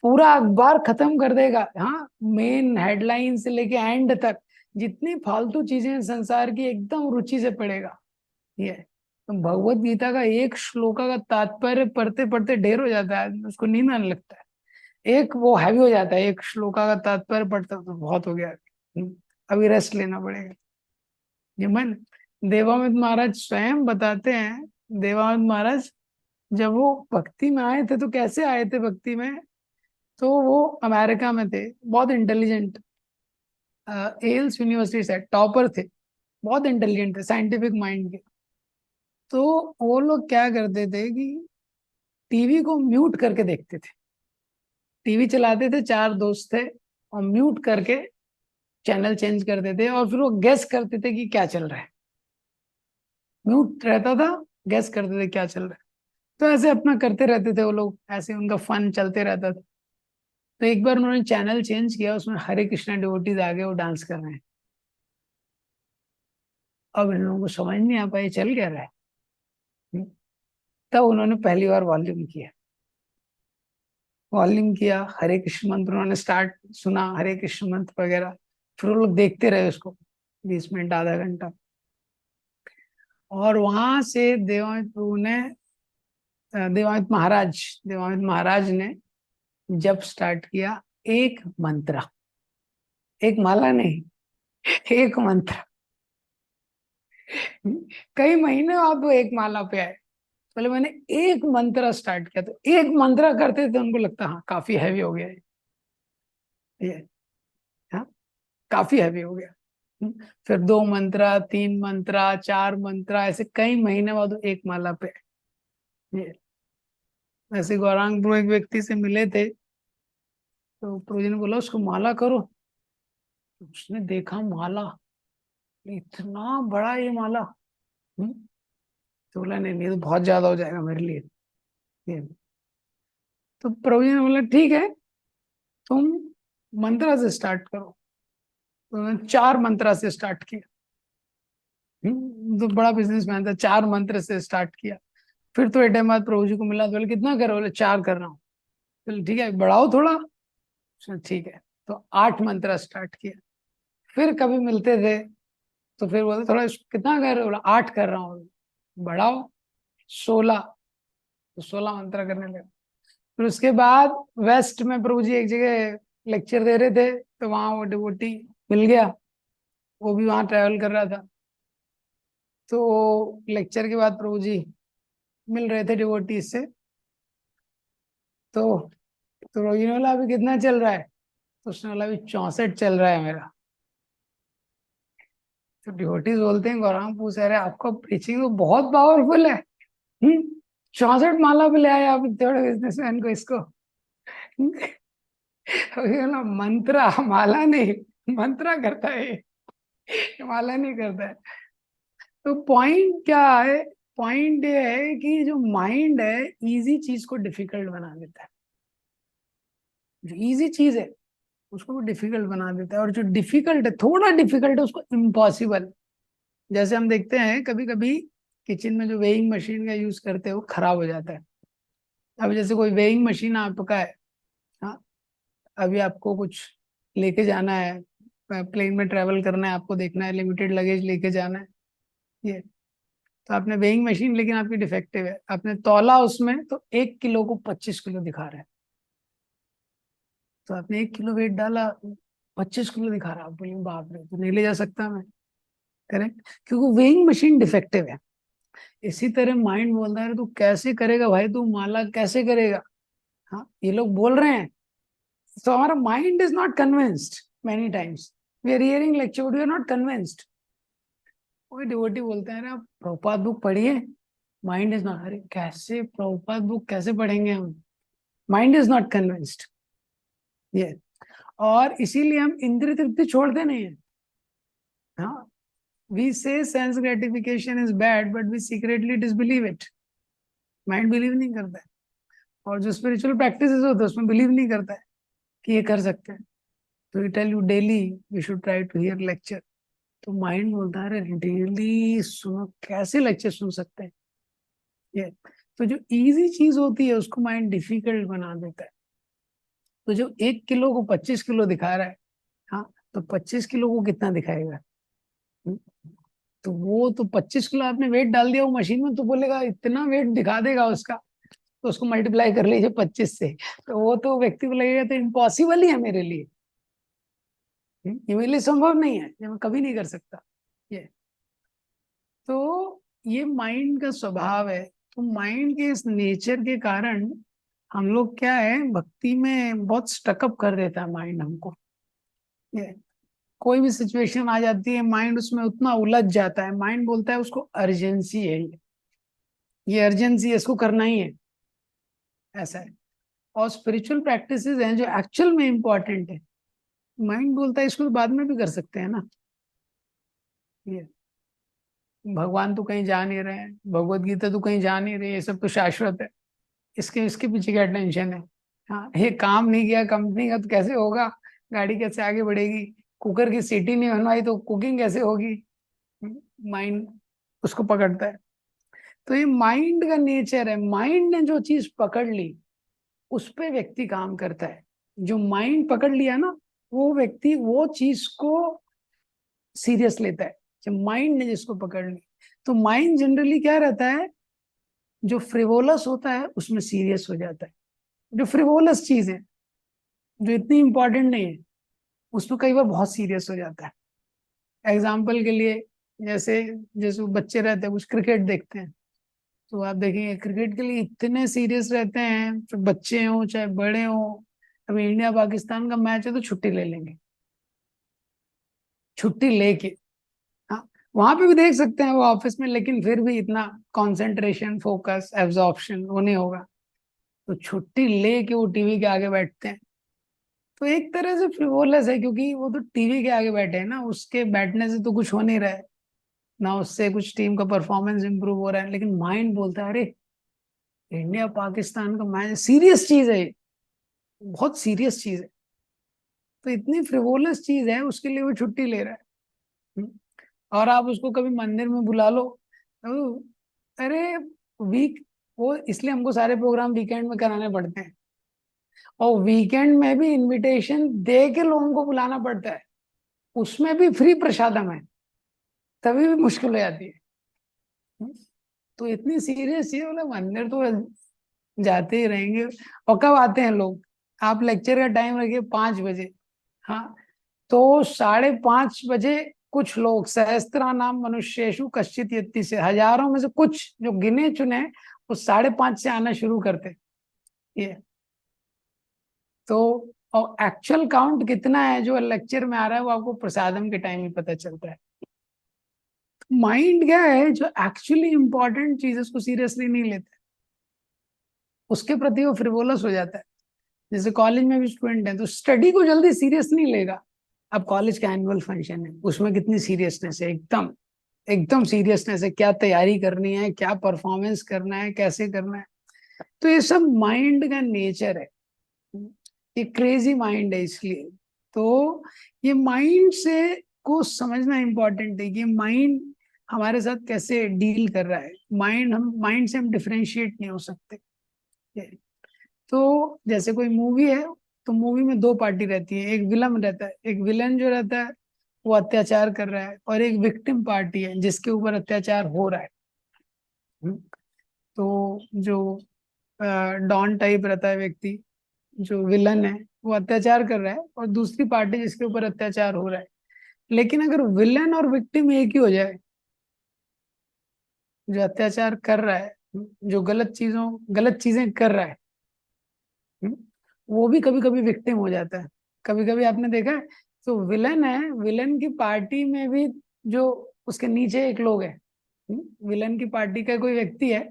पूरा अखबार खत्म कर देगा, हाँ, मेन हेडलाइन से लेके एंड तक, जितनी फालतू चीजें हैं संसार की, एकदम रुचि से पढ़ेगा। ये। तो भगवत गीता का एक श्लोका का तात्पर्य पढ़ते पढ़ते ढेर हो जाता है आदमी, उसको नींद आने लगता है। एक वो हैवी हो जाता है, एक श्लोका का तात्पर्य पढ़ता तो बहुत हो गया। अभी रेस्ट लेना पड़ेगा। ये मन। देवानंद महाराज स्वयं बताते हैं, देवानंद महाराज जब वो भक्ति में आए थे, तो कैसे आए थे भक्ति में? तो वो अमेरिका में थे, बहुत इंटेलिजेंट, एल्स यूनिवर्सिटी से टॉपर थे, बहुत इंटेलिजेंट थे, साइंटिफिक माइंड के। तो वो लोग क्या करते थे कि टीवी को म्यूट करके देखते थे। टीवी चलाते थे, चार दोस्त थे, और म्यूट करके चैनल चेंज करते थे, और फिर वो गेस करते थे कि क्या चल रहा है। म्यूट रहता था, गेस करते थे क्या चल रहा है। तो ऐसे अपना करते रहते थे वो लोग, ऐसे उनका फन चलते रहता था। तो एक बार उन्होंने चैनल चेंज किया, उसमें हरे कृष्णा डिवोटीज आ गए, वो डांस कर रहे हैं। अब इन लोगों को समझ नहीं आ पाया चल क्या रहा है। हम्म। तब उन्होंने पहली बार वॉल्यूम किया, वॉल्यूम किया, हरे कृष्ण मंत्र उन्होंने स्टार्ट सुना, हरे कृष्ण मंत्र वगैरह। फिर वो लोग देखते रहे उसको 20 मिनट, आधा घंटा। और वहां से देवामित प्रभु ने, देवामित महाराज ने जब स्टार्ट किया, एक मंत्र, एक माला नहीं, एक मंत्र। कई महीने बाद वो एक माला पे आए। पहले मैंने एक मंत्र स्टार्ट किया, तो एक मंत्र करते थे उनको लगता हाँ काफी हैवी हो गया ये, हाँ काफी हैवी हो गया। फिर 2 मंत्रा, 3 मंत्रा, 4 मंत्रा, ऐसे कई महीने बाद वो एक माला पे। ये ऐसे गौरांग प्रभु एक व्यक्ति से मिले थे, तो प्रभु जी ने बोला उसको माला करो। तो उसने देखा माला, इतना बड़ा ये माला। हम्म, तो बोला नहीं नहीं, ये तो बहुत ज्यादा हो जाएगा मेरे लिए ये। तो प्रभु जी ने बोला ठीक है, तुम मंत्रा से स्टार्ट करो। तो उन्होंने 4 मंत्रा से स्टार्ट किया। तो बड़ा बिजनेसमैन था, 4 मंत्र से स्टार्ट किया। फिर तो एक टाइम बाद प्रभु जी को मिला, तो बोले कितना करो, बोले 4 कर रहा हूँ। बोले ठीक है बढ़ाओ थोड़ा। उसने ठीक है, तो 8 मंत्र स्टार्ट किया। फिर कभी मिलते थे तो फिर बोलते थोड़ा कितना कर रहे हो, बोला 8 कर रहा हूँ। बढ़ाओ 16, तो 16 मंत्र करने लगे। फिर उसके बाद वेस्ट में प्रभु जी एक जगह लेक्चर दे रहे थे, तो वहां वो डिवोटी मिल गया, वो भी वहां ट्रैवल कर रहा था। तो लेक्चर के बाद प्रभु जी मिल रहे थे डिवोटी से। तो प्रभु जी ने बोला अभी कितना चल रहा है, तो उसने बोला अभी 64 चल रहा है मेरा। तो डिवोटीज बोलते हैं गौरांग पूछ रहे आपका प्रीचिंग तो बहुत पावरफुल है। 64 माला पे ले आए आप थोड़े बिजनेसमैन को इसको। ना मंत्रा, माला नहीं, मंत्रा करता है ये, माला नहीं करता है। तो पॉइंट क्या है, पॉइंट ये है कि जो माइंड है इजी चीज को डिफिकल्ट बना देता है। जो इजी चीज है उसको वो डिफिकल्ट बना देता है, और जो डिफिकल्ट है, थोड़ा डिफिकल्ट है, उसको इम्पॉसिबल। जैसे हम देखते हैं कभी कभी किचन में जो वेइंग मशीन का यूज करते हैं वो खराब हो जाता है। अब जैसे कोई वेइंग मशीन आपका है, हाँ, अभी आपको कुछ लेके जाना है, प्लेन में ट्रेवल करना है, आपको देखना है लिमिटेड लगेज लेके जाना है ये। तो आपने वेइंग मशीन, लेकिन आपकी डिफेक्टिव है, आपने तौला उसमें तो 1 किलो को 25 किलो दिखा रहा है। तो आपने 1 किलो वेट डाला, 25 किलो दिखा रहा है, आप बोले बाप रे तो नहीं ले जा सकता मैं। करेक्ट, क्योंकि वेइंग मशीन डिफेक्टिव है। इसी तरह माइंड बोलता है तू कैसे करेगा भाई, तू माला कैसे करेगा। हाँ ये लोग बोल रहे हैं, तो हमारा mind is not convinced. Many times we are hearing lecture but we are not convinced. कोई डिवोटी बोलते हैं आप प्रभुपाद बुक पढ़िए, माइंड इज नॉट, अरे कैसे प्रभुपाद बुक कैसे पढ़ेंगे हम, माइंड इज नॉट कन्विंस्ड ये। और इसीलिए हम इंद्रिय तृप्ति छोड़ते नहीं है। हाँ, we say sense gratification is bad but we secretly disbelieve it. Mind believe नहीं करता है। और जो स्पिरिचुअल प्रैक्टिस होते हैं उसमें बिलीव नहीं करता है कि ये कर सकते हैं। तो we tell you daily we should try to hear lecture. तो माइंड बोलता है अरे डेली सुनो, कैसे लेक्चर सुन सकते हैं ये। तो जो इजी चीज होती है उसको माइंड डिफिकल्ट बना देता है। तो जो 1 किलो को 25 किलो दिखा रहा है, हाँ, तो 25 किलो को कितना दिखाएगा। हम्म, तो वो तो 25 किलो आपने वेट डाल दिया वो मशीन में, तो बोलेगा इतना वेट दिखा देगा उसका, तो उसको मल्टीप्लाई कर लीजिए 25 से। तो वो तो व्यक्ति को लगेगा तो इम्पॉसिबल ही है मेरे लिए, ये मेरे लिए संभव नहीं है, ये मैं कभी नहीं कर सकता ये। तो ये माइंड का स्वभाव है। तो माइंड के इस नेचर के कारण हम लोग क्या है, भक्ति में बहुत स्टकअप कर देता है माइंड हमको ये। कोई भी सिचुएशन आ जाती है माइंड उसमें उतना उलझ जाता है, माइंड बोलता है उसको अर्जेंसी है ये अर्जेंसी है, इसको करना ही है, ऐसा है। और स्पिरिचुअल प्रैक्टिसेस हैं जो एक्चुअल में इंपॉर्टेंट है, माइंड बोलता है इसको तो बाद में भी कर सकते हैं ना ये। भगवान तो कहीं जा नहीं रहे हैं, भगवत गीता तो कहीं जा नहीं रही, ये सब तो शाश्वत है, इसके इसके पीछे क्या टेंशन है। हाँ, ये काम नहीं किया कंपनी का तो कैसे होगा, गाड़ी कैसे आगे बढ़ेगी, कुकर की सीटी नहीं बनवाई तो कुकिंग कैसे होगी। माइंड उसको पकड़ता है। तो ये माइंड का नेचर है, माइंड ने जो चीज पकड़ ली उस पे व्यक्ति काम करता है। जो माइंड पकड़ लिया ना, वो व्यक्ति वो चीज को सीरियस लेता है। जब माइंड ने जिसको पकड़ ली, तो माइंड जनरली क्या रहता है, जो फ्रिवोलस होता है उसमें सीरियस हो जाता है। जो फ्रिवोलस चीज है, जो इतनी इंपॉर्टेंट नहीं है, उसमें कई बार बहुत सीरियस हो जाता है। एग्जाम्पल के लिए, जैसे जैसे बच्चे रहते हैं कुछ क्रिकेट देखते हैं, तो आप देखेंगे क्रिकेट के लिए इतने सीरियस रहते हैं, फिर बच्चे हों चाहे बड़े हों। अभी इंडिया पाकिस्तान का मैच है तो छुट्टी ले लेंगे, छुट्टी लेके। हाँ, वहां पे भी देख सकते हैं वो ऑफिस में, लेकिन फिर भी इतना कंसंट्रेशन, फोकस, एब्जॉर्प्शन वो नहीं होगा। तो छुट्टी लेके वो टीवी के आगे बैठते हैं। तो एक तरह से फ्रिवोलस है, क्योंकि वो तो टीवी के आगे बैठे हैं ना, उसके बैठने से तो कुछ हो नहीं रहा है, ना उससे कुछ टीम का परफॉर्मेंस इंप्रूव हो रहा है। लेकिन माइंड बोलता है अरे इंडिया पाकिस्तान का मैच सीरियस चीज है ये, बहुत सीरियस चीज है। तो इतनी फ्रिवोलस चीज है, उसके लिए वो छुट्टी ले रहा है। हम्म। और आप उसको कभी मंदिर में बुला लो तो अरे वीक, वो इसलिए हमको सारे प्रोग्राम वीकेंड में कराने पड़ते हैं, और वीकेंड में भी इनविटेशन दे के लोगों को बुलाना पड़ता है, उसमें भी फ्री प्रसादम है, तभी भी मुश्किल हो जाती है। हम्म। तो इतनी सीरियस चीज, बोले मंदिर तो जाते ही रहेंगे। और कब आते हैं लोग, आप लेक्चर का टाइम रखिए 5 बजे, हाँ, तो 5:30 बजे कुछ लोग, सहस्त्रा नाम मनुष्येषु कश्चित यत्ति से, हजारों में से कुछ जो गिने चुने वो 5:30 से आना शुरू करते। ये तो, और एक्चुअल काउंट कितना है जो लेक्चर में आ रहा है वो आपको प्रसादम के टाइम ही पता चलता है। माइंड क्या है, जो एक्चुअली इंपॉर्टेंट चीज उसको सीरियसली नहीं लेता, उसके प्रति वो फ्रिवोलस हो जाता है। जैसे कॉलेज में भी स्टूडेंट है तो स्टडी को जल्दी सीरियस नहीं लेगा। अब कॉलेज का एनुअल फंक्शन है, उसमें कितनी सीरियसनेस है, एकदम एकदम सीरियसनेस है, क्या तैयारी करनी है, क्या परफॉर्मेंस करना है, कैसे करना है। तो ये सब माइंड का नेचर है, ये क्रेजी माइंड है। इसलिए तो ये माइंड से को समझना इंपॉर्टेंट है कि माइंड हमारे साथ कैसे डील कर रहा है। माइंड से हम डिफरेंशिएट नहीं हो सकते। तो जैसे कोई मूवी है, तो मूवी में दो पार्टी रहती है, एक विलन रहता है, एक विलन जो रहता है वो अत्याचार कर रहा है, और एक विक्टिम पार्टी है जिसके ऊपर अत्याचार हो रहा है। हम्म। तो जो डॉन टाइप रहता है व्यक्ति, जो विलन है, वो अत्याचार कर रहा है, और दूसरी पार्टी जिसके ऊपर अत्याचार हो रहा है। लेकिन अगर विलन और विक्टिम एक ही हो जाए, जो अत्याचार कर रहा है, जो गलत चीजें कर रहा है, हम्म, वो भी कभी कभी विक्टिम हो जाता है। कभी कभी आपने देखा है, तो विलन है, विलन की पार्टी में भी जो उसके नीचे एक लोग है, विलन की पार्टी का कोई व्यक्ति है,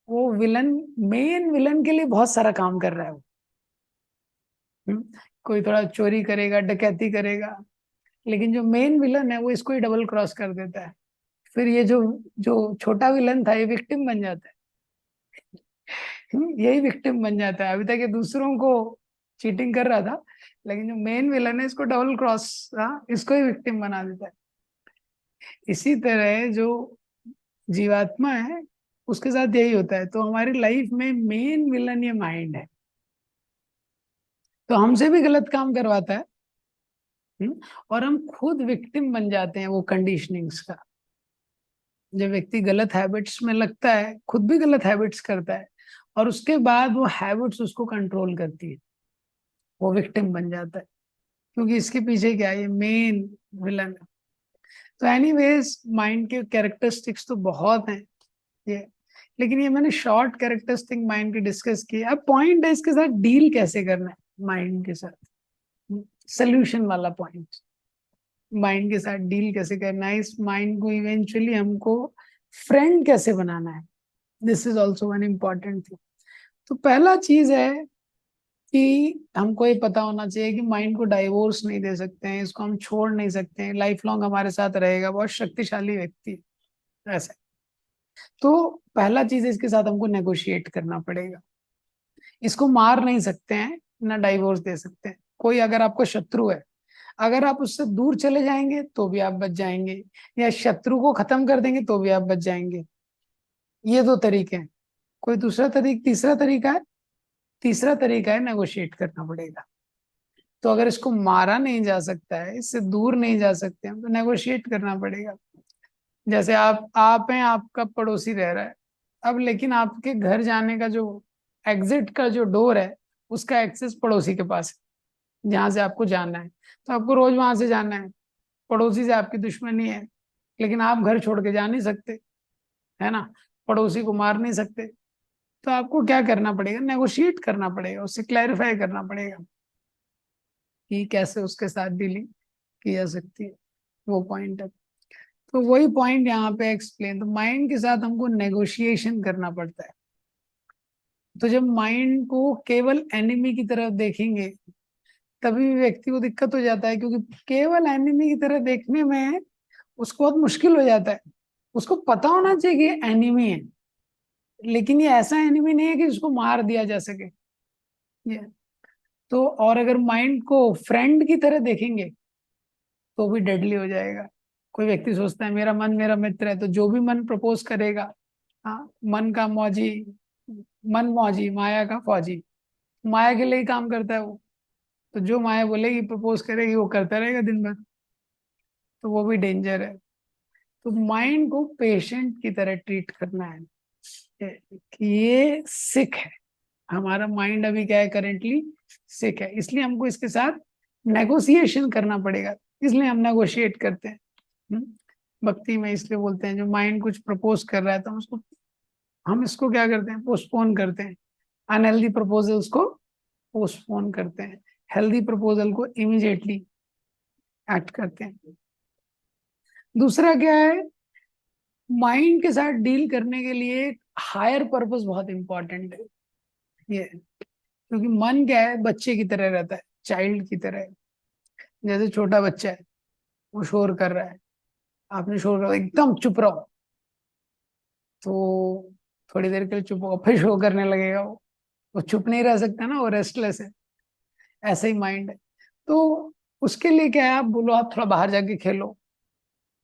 वो मेन विलन के लिए बहुत सारा काम कर रहा है वो। हम्म, कोई थोड़ा चोरी करेगा, डकैती करेगा, लेकिन जो मेन विलन है वो इसको ही डबल क्रॉस कर देता है। फिर ये जो जो छोटा विलन था ये विक्टिम बन जाता है। यही विक्टिम बन जाता है। अभी तक ये दूसरों को चीटिंग कर रहा था, लेकिन जो मेन विलन है इसको डबल क्रॉस, इसको ही विक्टिम बना देता है। इसी तरह जो जीवात्मा है उसके साथ यही होता है। तो हमारी लाइफ में मेन विलन ये माइंड है, तो हमसे भी गलत काम करवाता है। हम्म, और हम खुद विक्टिम बन जाते हैं वो कंडीशनिंग्स का। जब व्यक्ति गलत हैबिट्स में लगता है, खुद भी गलत हैबिट्स करता है, और उसके बाद वो हैबिट्स उसको कंट्रोल करती है, वो विक्टिम बन जाता है, क्योंकि इसके पीछे क्या है, ये मेन विलन है। तो एनीवेज माइंड के कैरेक्टरिस्टिक्स तो बहुत हैं ये, लेकिन ये मैंने शॉर्ट कैरेक्टरिस्टिक माइंड की डिस्कस की। अब पॉइंट है इसके साथ डील कैसे करना है, माइंड के साथ सोल्यूशन वाला पॉइंट, माइंड के साथ डील कैसे करना है, इस माइंड को इवेंचुअली हमको फ्रेंड कैसे बनाना है। This is also one important thing. तो पहला चीज है कि हमको ये पता होना चाहिए कि माइंड को डाइवोर्स नहीं दे सकते हैं, इसको हम छोड़ नहीं सकते हैं, लाइफ लॉन्ग हमारे साथ रहेगा, बहुत शक्तिशाली व्यक्ति है ऐसे। तो पहला चीज है, इसके साथ हमको नेगोशिएट करना पड़ेगा। इसको मार नहीं सकते हैं, ना डाइवोर्स दे सकते हैं। कोई अगर आपको शत्रु है, अगर आप उससे दूर चले जाएंगे तो भी आप बच जाएंगे, या शत्रु को खत्म कर देंगे तो भी आप बच जाएंगे। ये दो तरीके हैं। कोई तीसरा तरीका है, तीसरा तरीका है नेगोशिएट करना पड़ेगा। तो अगर इसको मारा नहीं जा सकता है, इससे दूर नहीं जा सकते हम, तो नेगोशिएट करना पड़ेगा। जैसे आप हैं, आपका पड़ोसी रह रहा है, अब लेकिन आपके घर जाने का जो एग्जिट का जो डोर है, उसका एक्सेस पड़ोसी के पास है, जहां से आपको जाना है, तो आपको रोज वहां से जाना है। पड़ोसी से आपकी दुश्मनी है, लेकिन आप घर छोड़ के जा नहीं सकते, है ना। पड़ोसी को मार नहीं सकते, तो आपको क्या करना पड़ेगा, नेगोशिएट करना पड़ेगा, उससे क्लैरिफाई करना पड़ेगा कि कैसे उसके साथ डीलिंग की जा सकती है। वो पॉइंट है। तो वही पॉइंट यहाँ पे एक्सप्लेन, तो माइंड के साथ हमको नेगोशिएशन करना पड़ता है। तो जब माइंड को केवल एनिमी की तरफ देखेंगे तभी भी व्यक्ति को दिक्कत हो जाता है, क्योंकि केवल एनिमी की तरह देखने में उसको बहुत मुश्किल हो जाता है। उसको पता होना चाहिए कि एनिमी है, लेकिन ये ऐसा एनिमी नहीं है कि उसको मार दिया जा सके। ये तो, और अगर माइंड को फ्रेंड की तरह देखेंगे तो भी डेडली हो जाएगा। कोई व्यक्ति सोचता है मेरा मन मेरा मित्र है, तो जो भी मन प्रपोज करेगा, हाँ, मन का मौजी, मन मौजी माया का फौजी, माया के लिए ही काम करता है वो। तो जो माया बोलेगी प्रपोज करेगी वो करता रहेगा दिन भर, तो वो भी डेंजर है। तो माइंड को पेशेंट की तरह ट्रीट करना है कि ये सिक है, हमारा माइंड अभी क्या है, करेंटली सिक है, इसलिए हमको इसके साथ नेगोशिएशन करना पड़ेगा। इसलिए हम नेगोशिएट करते हैं। हम्म? भक्ति में इसलिए बोलते हैं जो माइंड कुछ प्रपोज कर रहा है तो हम इसको क्या करते हैं, पोस्टपोन करते हैं। अनहेल्दी प्रपोजल्स को पोस्टपोन करते हैं, हेल्दी प्रपोजल को इमीडिएटली एक्ट करते हैं। दूसरा क्या है, माइंड के साथ डील करने के लिए हायर पर्पस बहुत इंपॉर्टेंट है। ये क्योंकि मन क्या है, बच्चे की तरह रहता है, चाइल्ड की तरह है। जैसे छोटा बच्चा है, वो शोर कर रहा है, आपने शोर करा एकदम चुप रहो, तो थोड़ी देर के लिए चुप होगा, फिर शोर करने लगेगा। वो चुप नहीं रह सकता ना, वो रेस्टलेस है। ऐसे ही माइंड है। तो उसके लिए क्या है, आप बोलो आप थोड़ा बाहर जाके खेलो,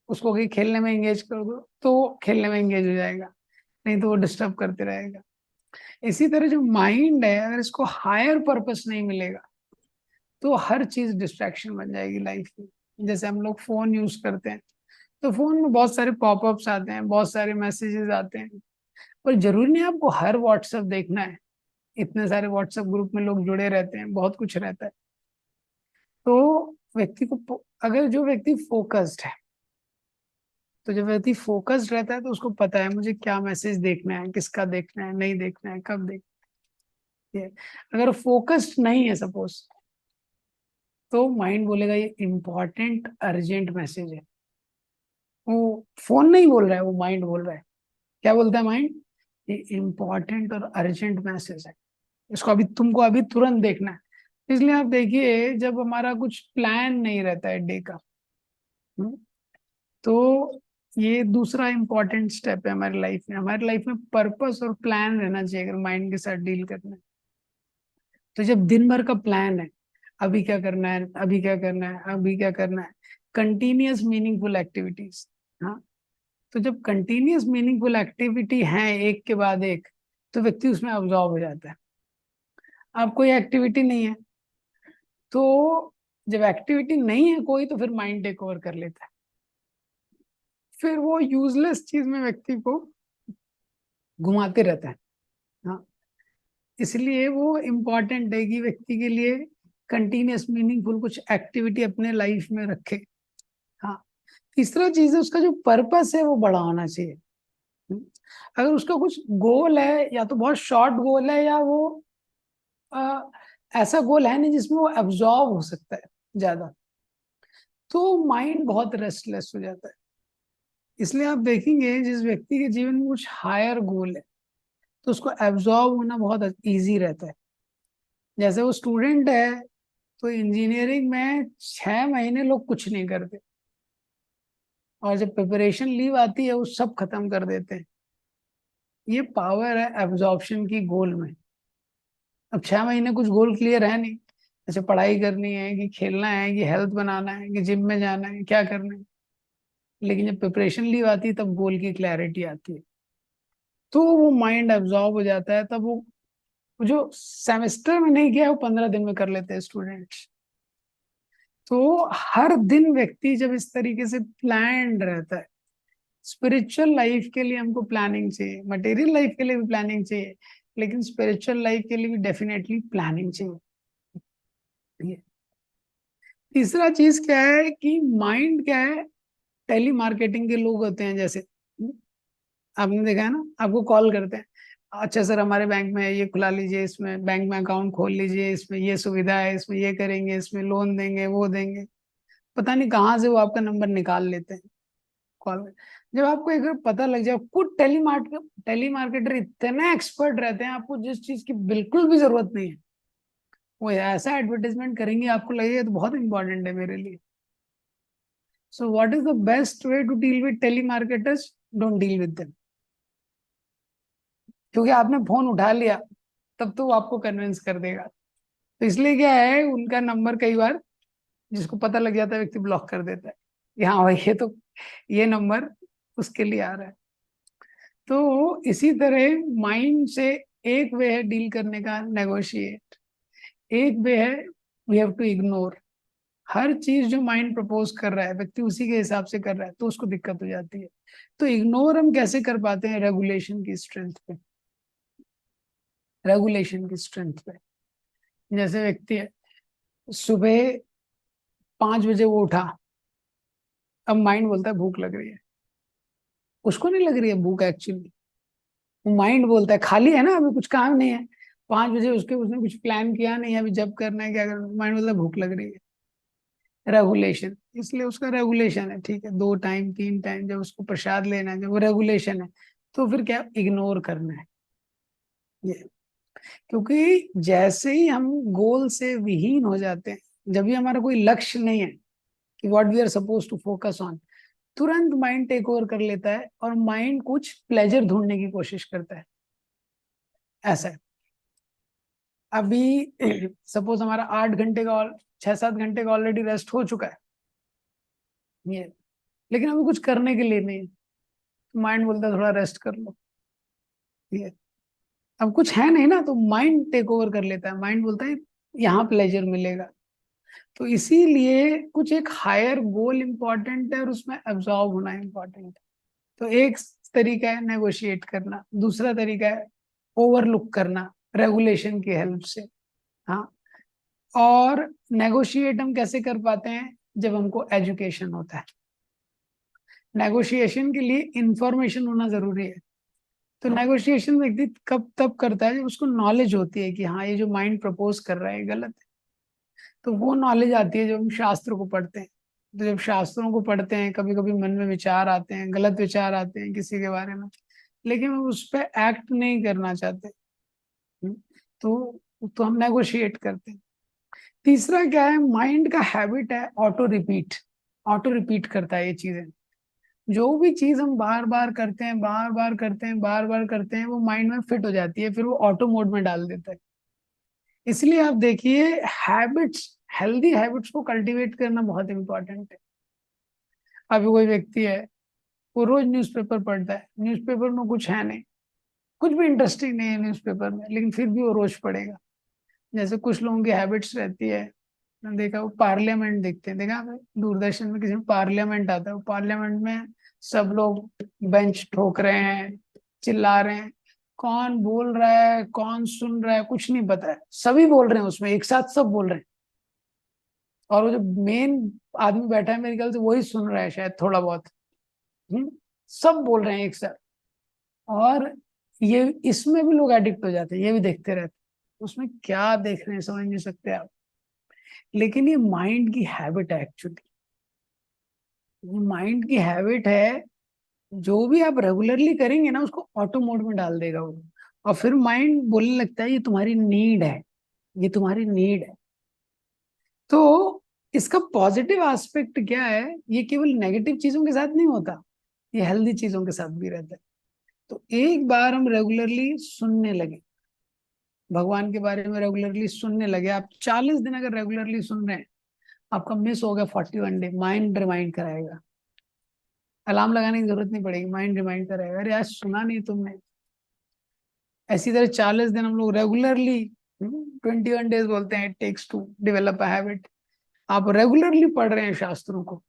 उसको कहीं खेलने में एंगेज कर दो तो वो खेलने में एंगेज हो जाएगा, नहीं तो वो डिस्टर्ब करते रहेगा। इसी तरह जो माइंड है, अगर इसको हायर पर्पस नहीं मिलेगा तो हर चीज डिस्ट्रैक्शन बन जाएगी लाइफ में। जैसे हम लोग फोन यूज करते हैं, तो फोन में बहुत सारे पॉपअप्स आते हैं, बहुत सारे मैसेजेस आते हैं, पर जरूरी नहीं आपको हर व्हाट्सएप देखना है। इतने सारे व्हाट्सएप ग्रुप में लोग जुड़े रहते हैं, बहुत कुछ रहता है। तो व्यक्ति को, अगर जो व्यक्ति फोकस्ड है, तो जब व्यक्ति फोकस्ड रहता है तो उसको पता है मुझे क्या मैसेज देखना है, किसका देखना है, नहीं देखना है, कब देखना है। अगर फोकस्ड नहीं है सपोज, तो माइंड बोलेगा ये इंपॉर्टेंट अर्जेंट मैसेज है। वो फोन नहीं बोल रहा है, वो माइंड बोल रहा है। क्या बोलता है माइंड, ये इंपॉर्टेंट और अर्जेंट मैसेज है, इसको अभी तुमको अभी तुरंत देखना है। इसलिए आप देखिए, जब हमारा कुछ प्लान नहीं रहता है डे का, हम्म, तो ये दूसरा इंपॉर्टेंट स्टेप है हमारी लाइफ में। हमारी लाइफ में पर्पस और प्लान रहना चाहिए अगर माइंड के साथ डील करना है। तो जब दिन भर का प्लान है, अभी क्या करना है, अभी क्या करना है, अभी क्या करना है, कंटिन्यूअस मीनिंगफुल एक्टिविटीज, हाँ, तो जब कंटिन्यूअस मीनिंगफुल एक्टिविटी है एक के बाद एक, तो व्यक्ति उसमें अब्जॉर्व हो जाता है। अब कोई एक्टिविटी नहीं है, तो जब एक्टिविटी नहीं है कोई, तो फिर माइंड टेक ओवर कर लेता है। फिर वो यूजलेस चीज में व्यक्ति को घुमाते रहता है। हाँ, इसलिए वो इम्पोर्टेंट है कि व्यक्ति के लिए कंटिन्यूअस मीनिंगफुल कुछ एक्टिविटी अपने लाइफ में रखे। हाँ, तीसरा चीज है, उसका जो पर्पस है वो बड़ा होना चाहिए। हम्म, अगर उसका कुछ गोल है, या तो बहुत शॉर्ट गोल है, या वो आ, ऐसा गोल है नहीं जिसमें वो एब्जॉर्ब हो सकता है ज्यादा, तो माइंड बहुत रेस्टलेस हो जाता है। इसलिए आप देखेंगे जिस व्यक्ति के जीवन में कुछ हायर गोल है, तो उसको एब्जॉर्ब होना बहुत इजी रहता है। जैसे वो स्टूडेंट है, तो इंजीनियरिंग में 6 महीने लोग कुछ नहीं करते, और जब प्रिपरेशन लीव आती है वो सब खत्म कर देते हैं। ये पावर है एब्जॉर्प्शन की गोल में। अब 6 महीने कुछ गोल क्लियर है नहीं, जैसे पढ़ाई करनी है कि खेलना है कि हेल्थ बनाना है कि जिम में जाना है, क्या करना है, लेकिन जब प्रिपरेशन लीव आती है तब गोल की क्लैरिटी आती है, तो वो माइंड एब्जॉर्ब हो जाता है। तब वो जो सेमेस्टर में नहीं किया वो 15 दिन में कर लेते हैं स्टूडेंट्स। तो हर दिन व्यक्ति जब इस तरीके से प्लान्ड रहता है, स्पिरिचुअल लाइफ के लिए हमको प्लानिंग चाहिए, मटेरियल लाइफ के लिए भी प्लानिंग चाहिए, लेकिन स्पिरिचुअल लाइफ के लिए भी डेफिनेटली प्लानिंग चाहिए। तीसरा चीज क्या है कि माइंड क्या है, टेली मार्केटिंग के लोग होते हैं जैसे, आपने देखा है ना, आपको कॉल करते हैं, अच्छा सर हमारे बैंक में ये खुला लीजिए, इसमें बैंक में अकाउंट खोल लीजिए, इसमें ये सुविधा है, इसमें ये करेंगे, इसमें लोन देंगे, वो देंगे। पता नहीं कहाँ से वो आपका नंबर निकाल लेते हैं कॉल में। जब आपको एक बार पता लग जाए, कुछ टेलीमार्केटर इतने एक्सपर्ट रहते हैं, आपको जिस चीज की बिल्कुल भी जरूरत नहीं है वो ऐसा एडवर्टाइजमेंट करेंगे, आपको लगेगा तो बहुत इंपॉर्टेंट है मेरे लिए। So what is the best way to deal with telemarketers? Don't deal with them. क्योंकि आपने फोन उठा लिया तब तो वो आपको कन्विंस कर देगा। तो इसलिए क्या है, उनका नंबर कई बार जिसको पता लग जाता है व्यक्ति ब्लॉक कर देता है कि हाँ भाई ये तो ये नंबर उसके लिए आ रहा है। तो इसी तरह माइंड से एक वे है डील करने का, नेगोशिएट। एक वे है वी हैव टू इग्नोर। हर चीज जो माइंड प्रपोज कर रहा है व्यक्ति उसी के हिसाब से कर रहा है तो उसको दिक्कत हो जाती है। तो इग्नोर हम कैसे कर पाते हैं? रेगुलेशन की स्ट्रेंथ पे। रेगुलेशन की स्ट्रेंथ पे, जैसे व्यक्ति है सुबह 5 बजे वो उठा, अब माइंड बोलता है भूख लग रही है, उसको नहीं लग रही है भूख एक्चुअली, वो माइंड बोलता है खाली है ना, अभी कुछ काम नहीं है, 5 बजे उसके उसने कुछ प्लान किया नहीं है, अभी जब करना है क्या करना है, माइंड बोलता है भूख लग रही है। रेगुलेशन, इसलिए उसका रेगुलेशन है, ठीक है 2 टाइम 3 टाइम जब उसको प्रसाद लेना है, जब वो रेगुलेशन है, तो फिर क्या इग्नोर करना है ये। क्योंकि जैसे ही हम गोल से विहीन हो जाते हैं, जब भी हमारा कोई लक्ष्य नहीं है कि what we are suppose to focus on, तुरंत माइंड टेक ओवर कर लेता है और माइंड कुछ प्लेजर ढूंढने की कोशिश करता है। ऐसा है, अभी सपोज हमारा 8 घंटे का 6-7 घंटे का ऑलरेडी रेस्ट हो चुका है ये, लेकिन अभी कुछ करने के लिए नहीं है, तो माइंड बोलता है थोड़ा रेस्ट कर लो ये। अब कुछ है नहीं ना, तो माइंड टेक ओवर कर लेता है, माइंड बोलता है यहाँ प्लेजर मिलेगा। तो इसीलिए कुछ एक हायर गोल इंपॉर्टेंट है और उसमें एब्जॉर्ब होना इंपॉर्टेंट है। तो एक तरीका है नेगोशिएट करना, दूसरा तरीका है ओवरलुक करना रेगुलेशन की हेल्प से। हाँ, और नेगोशिएट हम कैसे कर पाते हैं? जब हमको एजुकेशन होता है। नेगोशिएशन के लिए इंफॉर्मेशन होना जरूरी है। तो नेगोशिएशन व्यक्ति कब तब करता है जब उसको नॉलेज होती है कि हाँ ये जो माइंड प्रपोज कर रहा है गलत है। तो वो नॉलेज आती है जब हम शास्त्र को पढ़ते हैं। तो जब शास्त्रों को पढ़ते हैं, कभी कभी मन में विचार आते हैं, गलत विचार आते हैं किसी के बारे में, लेकिन हम उस पर एक्ट नहीं करना चाहते। तो हम नेगोशिएट करते हैं। तीसरा क्या है, माइंड का हैबिट है ऑटो रिपीट। ऑटो रिपीट करता है ये चीजें। जो भी चीज हम बार बार करते हैं, बार बार करते हैं, बार बार करते हैं, वो माइंड में फिट हो जाती है, फिर वो ऑटो मोड में डाल देता है। इसलिए आप देखिए, हैबिट्स, हेल्दी हैबिट्स को कल्टीवेट करना बहुत इंपॉर्टेंट है। अभी कोई व्यक्ति है वो रोज न्यूज़पेपर पढ़ता है, न्यूज़पेपर में कुछ है नहीं, कुछ भी इंटरेस्टिंग नहीं है न्यूज़पेपर में, लेकिन फिर भी वो रोज पढ़ेगा। जैसे कुछ लोगों की हैबिट्स रहती है, मैंने देखा वो पार्लियामेंट देखते हैं, देखा आपने दूरदर्शन में किसी में पार्लियामेंट आता है, वो पार्लियामेंट में सब लोग बेंच ठोक रहे हैं, चिल्ला रहे हैं, कौन बोल रहा है कौन सुन रहा है कुछ नहीं पता है, सभी बोल रहे हैं उसमें एक साथ, सब बोल रहे हैं, और वो जो मेन आदमी बैठा है मेरे ख्याल से वही सुन रहा है शायद थोड़ा बहुत। सब बोल रहे हैं एक साथ, और ये इसमें भी लोग एडिक्ट हो जाते हैं, ये भी देखते रहते हैं, उसमें क्या देख रहे हैं समझ नहीं सकते आप। लेकिन ये माइंड की हैबिट है एक्चुअली, ये माइंड की हैबिट है। जो भी आप रेगुलरली करेंगे ना उसको ऑटो मोड में डाल देगा वो, और फिर माइंड बोलने लगता है ये तुम्हारी नीड है, ये तुम्हारी नीड है। तो इसका पॉजिटिव एस्पेक्ट क्या है, ये केवल नेगेटिव चीजों के साथ नहीं होता, ये हेल्दी चीजों के साथ भी रहता है। तो एक बार हम रेगुलरली सुनने लगे, भगवान के बारे में रेगुलरली सुनने लगे, आप 40 दिन अगर रेगुलरली सुन रहे हैं, आपका मिस हो गया 41 डे, माइंड रिमाइंड कराएगा। अलार्म लगाने की जरूरत नहीं पड़ेगी, माइंड रिमाइंड कराएगा, अरे आज सुना नहीं तुमने। ऐसी तरह 40 दिन हम लोग रेगुलरली, 21 डेज बोलते हैं it takes to develop a habit. आप रेगुलरली पढ़ रहे हैं शास्त्रों को,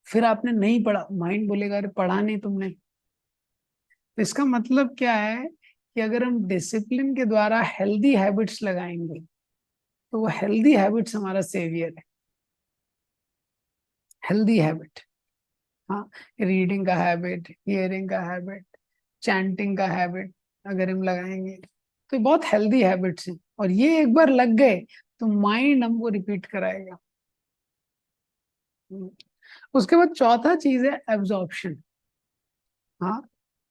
फिर आपने नहीं पढ़ा, माइंड बोलेगा अरे पढ़ा नहीं तुमने। तो इसका मतलब क्या है कि अगर हम डिसिप्लिन के द्वारा हेल्दी हैबिट्स लगाएंगे तो वो हेल्दी हैबिट्स हमारा सेवियर है। हेल्दी हैबिट, हाँ, रीडिंग का हैबिट, हियरिंग का हैबिट, चैंटिंग का हैबिट अगर हम लगाएंगे तो ये बहुत हेल्दी हैबिट्स हैं, और ये एक बार लग गए तो माइंड हमको रिपीट कराएगा। उसके बाद चौथा चीज है एब्जॉर्प्शन। हाँ,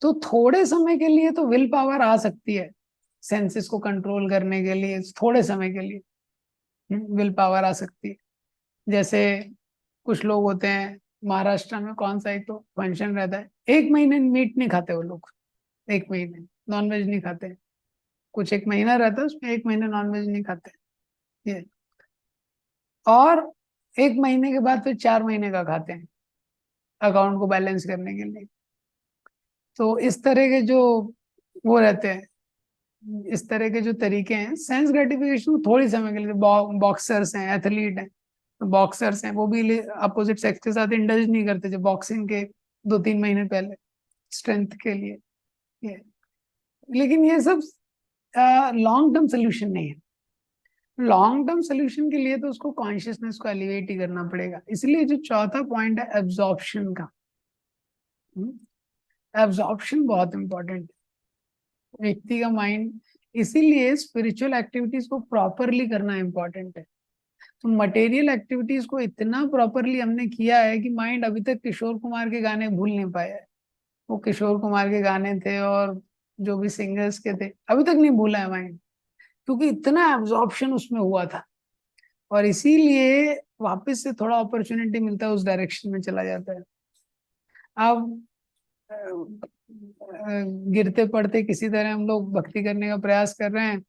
तो थोड़े समय के लिए तो विल पावर आ सकती है, सेंसेस को कंट्रोल करने के लिए थोड़े समय के लिए विल पावर आ सकती है। जैसे कुछ लोग होते हैं, महाराष्ट्र में कौन सा एक तो फंक्शन रहता है, 1 महीने मीट नहीं खाते वो लोग, 1 महीने नॉनवेज नहीं खाते। कुछ एक महीना रहता है उसमें 1 महीने नॉनवेज नहीं खाते ये, और 1 महीने के बाद फिर 4 महीने का खाते हैं अकाउंट को बैलेंस करने के लिए। तो इस तरह के जो वो रहते हैं, इस तरह के जो तरीके हैं सेंस ग्रेटिफिकेशन थोड़ी समय के लिए, बॉक्सर्स हैं, एथलीट हैं, तो बॉक्सर्स हैं वो भी अपोजिट सेक्स के साथ इंडल्ज नहीं करते जो बॉक्सिंग के 2-3 महीने पहले स्ट्रेंथ के लिए ये। लेकिन ये सब लॉन्ग टर्म सोल्यूशन नहीं है। लॉन्ग टर्म सोल्यूशन के लिए तो उसको कॉन्शियसनेस को एलिवेट ही करना पड़ेगा। इसलिए जो चौथा पॉइंट है एब्जॉर्प्शन का, एब्जॉर्प्शन बहुत इंपॉर्टेंट है व्यक्ति का माइंड। इसीलिए स्पिरिचुअल एक्टिविटीज को प्रॉपरली करना इंपॉर्टेंट है। तो मटेरियल एक्टिविटीज को इतना प्रॉपरली हमने किया है कि माइंड अभी तक किशोर कुमार के गाने भूल नहीं पाया है। वो किशोर कुमार के गाने थे और जो भी सिंगर्स के थे अभी तक नहीं भूला है माइंड, क्योंकि इतना एब्जॉर्प्शन उसमें हुआ था। और इसीलिए वापस से थोड़ा अपॉर्चुनिटी मिलता है उस डायरेक्शन में चला जाता है। अब गिरते पड़ते किसी तरह हम लोग भक्ति करने का प्रयास कर रहे हैं,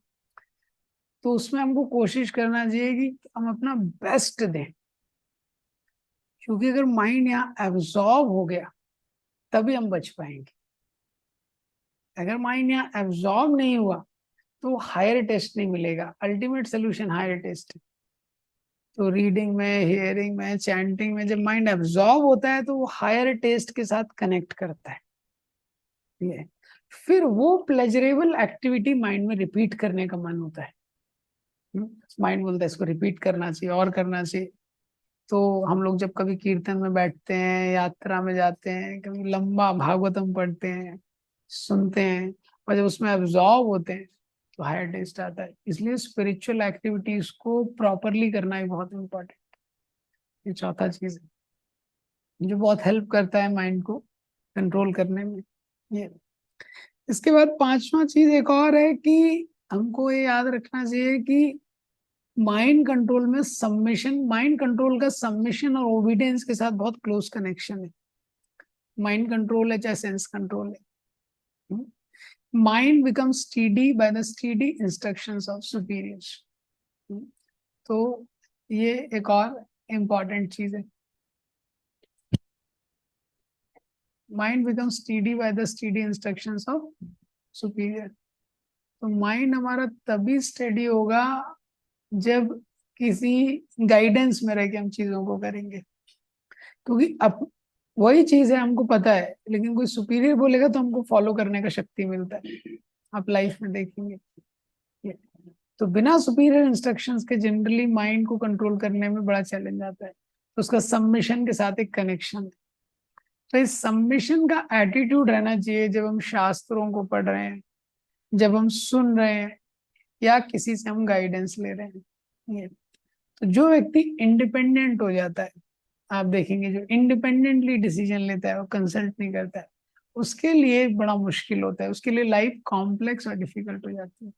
तो उसमें हमको कोशिश करना चाहिए कि हम अपना बेस्ट दें, क्योंकि अगर माइंड यहाँ एब्जॉर्ब हो गया तभी हम बच पाएंगे। अगर माइंड यहाँ एब्जॉर्ब नहीं हुआ तो हायर टेस्ट नहीं मिलेगा। Ultimate solution higher test. तो रीडिंग में, हियरिंग में, चैंटिंग में जब माइंड एब्जॉर्ब होता है तो वो हायर टेस्ट के साथ कनेक्ट करता है ये, फिर वो प्लेजरेबल एक्टिविटी माइंड में रिपीट करने का मन होता है। माइंड बोलता है इसको रिपीट करना चाहिए और करना चाहिए। तो हम लोग जब कभी कीर्तन में बैठते हैं, यात्रा में जाते हैं, कभी लंबा भागवतम पढ़ते हैं, सुनते हैं, और जब उसमें एब्जॉर्ब होते हैं तो हायर टेस्ट आता है। इसलिए स्पिरिचुअल एक्टिविटीज को प्रॉपरली करना ही बहुत इम्पोर्टेंट। ये चौथा चीज है जो बहुत हेल्प करता है माइंड को कंट्रोल करने में ये। इसके बाद पांचवा चीज एक और है कि हमको ये याद रखना चाहिए कि माइंड कंट्रोल में सबमिशन, माइंड कंट्रोल का सबमिशन और ओबीडियंस के साथ बहुत क्लोज कनेक्शन है। माइंड कंट्रोल है चाहे सेंस कंट्रोल है, mind becomes steady by the steady instructions of superiors. तो ये एक और इम्पॉर्टेंट चीज है, mind becomes steady by the steady instructions of superior. तो माइंड हमारा तभी स्टडी होगा जब किसी गाइडेंस में रह के हम चीजों को करेंगे। क्योंकि अब वही चीज है हमको पता है, लेकिन कोई सुपीरियर बोलेगा तो हमको फॉलो करने का शक्ति मिलता है। आप लाइफ में देखेंगे ये। तो बिना सुपीरियर इंस्ट्रक्शंस के जनरली माइंड को कंट्रोल करने में बड़ा चैलेंज आता है। तो उसका सबमिशन के साथ एक कनेक्शन है। तो इस सबमिशन का एटीट्यूड रहना चाहिए जब हम शास्त्रों को पढ़ रहे हैं, जब हम सुन रहे हैं, या किसी से हम गाइडेंस ले रहे हैं ये। तो जो व्यक्ति इंडिपेंडेंट हो जाता है, आप देखेंगे जो इंडिपेंडेंटली डिसीजन लेता है, वो कंसल्ट नहीं करता है, उसके लिए बड़ा मुश्किल होता है, उसके लिए लाइफ कॉम्प्लेक्स और डिफिकल्ट हो जाती है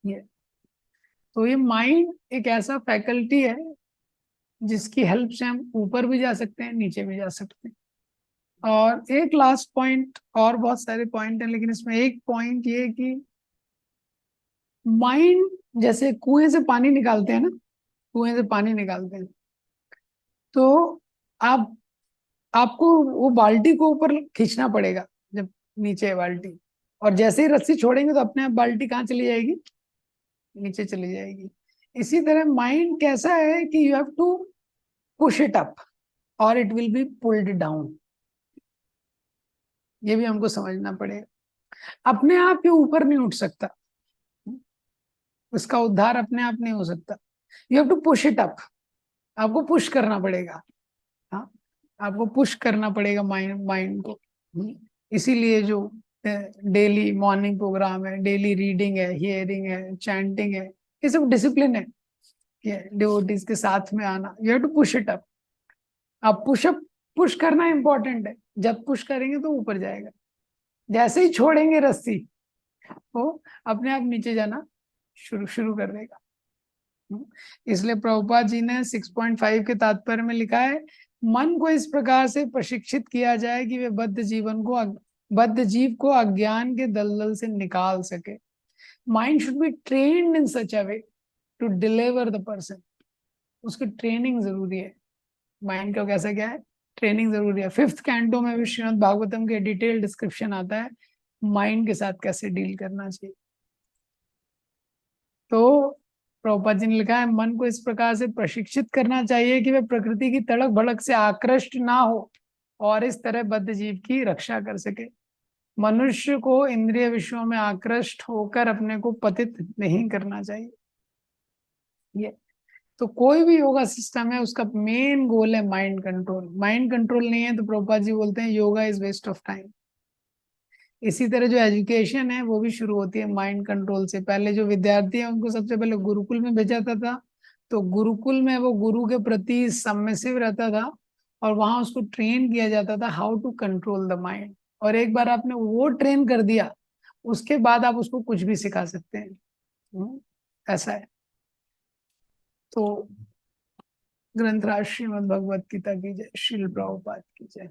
ये। तो ये माइंड एक ऐसा फैकल्टी है जिसकी हेल्प से हम ऊपर भी जा सकते हैं, नीचे भी जा सकते हैं। और एक लास्ट पॉइंट, और बहुत सारे पॉइंट हैं लेकिन इसमें एक पॉइंट ये कि माइंड जैसे कुएं से पानी निकालते हैं ना, कुएं से पानी निकालते हैं, तो आप आपको वो बाल्टी को ऊपर खींचना पड़ेगा जब नीचे है बाल्टी, और जैसे ही रस्सी छोड़ेंगे तो अपने आप बाल्टी कहाँ चली जाएगी, नीचे चली जाएगी। इसी तरह माइंड कैसा है कि you have to push it up और it will be pulled down. ये भी हमको समझना पड़ेगा। अपने आप ये ऊपर नहीं उठ सकता, उसका उद्धार अपने आप नहीं हो सकता। You have to push it up, आपको पुश करना पड़ेगा। हाँ, आपको पुश करना पड़ेगा माइंड को। इसीलिए जो डेली मॉर्निंग प्रोग्राम है, डेली रीडिंग है, हियरिंग है, चैंटिंग है, ये सब डिसिप्लिन है। ये डिवोटीज के साथ में आना, you have to push it up. अब पुशअप पुश करना इंपॉर्टेंट है, जब पुश करेंगे तो ऊपर जाएगा, जैसे ही छोड़ेंगे रस्सी वो अपने आप नीचे जाना शुरू शुरू कर देगा। इसलिए प्रभुपाद जी ने 6.5 के तात्पर्य में लिखा है, मन को इस प्रकार से प्रशिक्षित किया जाए कि वे बद्ध जीव को अज्ञान के दलदल से निकाल सके। Mind should be trained in such a way to deliver the person. उसकी ट्रेनिंग जरूरी है। माइंड का कैसा क्या है, ट्रेनिंग जरूरी है। 5th कैंटो में भी श्रीमद् भागवतम के डिटेल डिस्क्रिप्शन आता है माइंड के साथ कैसे डील करना चाहिए। तो प्रभुपाद जी ने लिखा है, मन को इस प्रकार से प्रशिक्षित करना चाहिए कि वे प्रकृति की तड़क भड़क से आकृष्ट ना हो और इस तरह बद्ध जीव की रक्षा कर सके। मनुष्य को इंद्रिय विषयों में आकृष्ट होकर अपने को पतित नहीं करना चाहिए। ये तो कोई भी योगा सिस्टम है, उसका मेन गोल है माइंड कंट्रोल। माइंड कंट्रोल नहीं है तो प्रभुपाद जी बोलते हैं yoga is waste of time. इसी तरह जो एजुकेशन है वो भी शुरू होती है माइंड कंट्रोल से। पहले जो विद्यार्थी है उनको सबसे पहले गुरुकुल में भेजा जाता था, तो गुरुकुल में वो गुरु के प्रति सबमिसिव रहता था और वहां उसको ट्रेन किया जाता था how to control the mind. और एक बार आपने वो ट्रेन कर दिया, उसके बाद आप उसको कुछ भी सिखा सकते हैं। ऐसा है। तो ग्रंथराज श्रीमद् भगवत गीता की जय, श्रील प्रभुपाद की जय।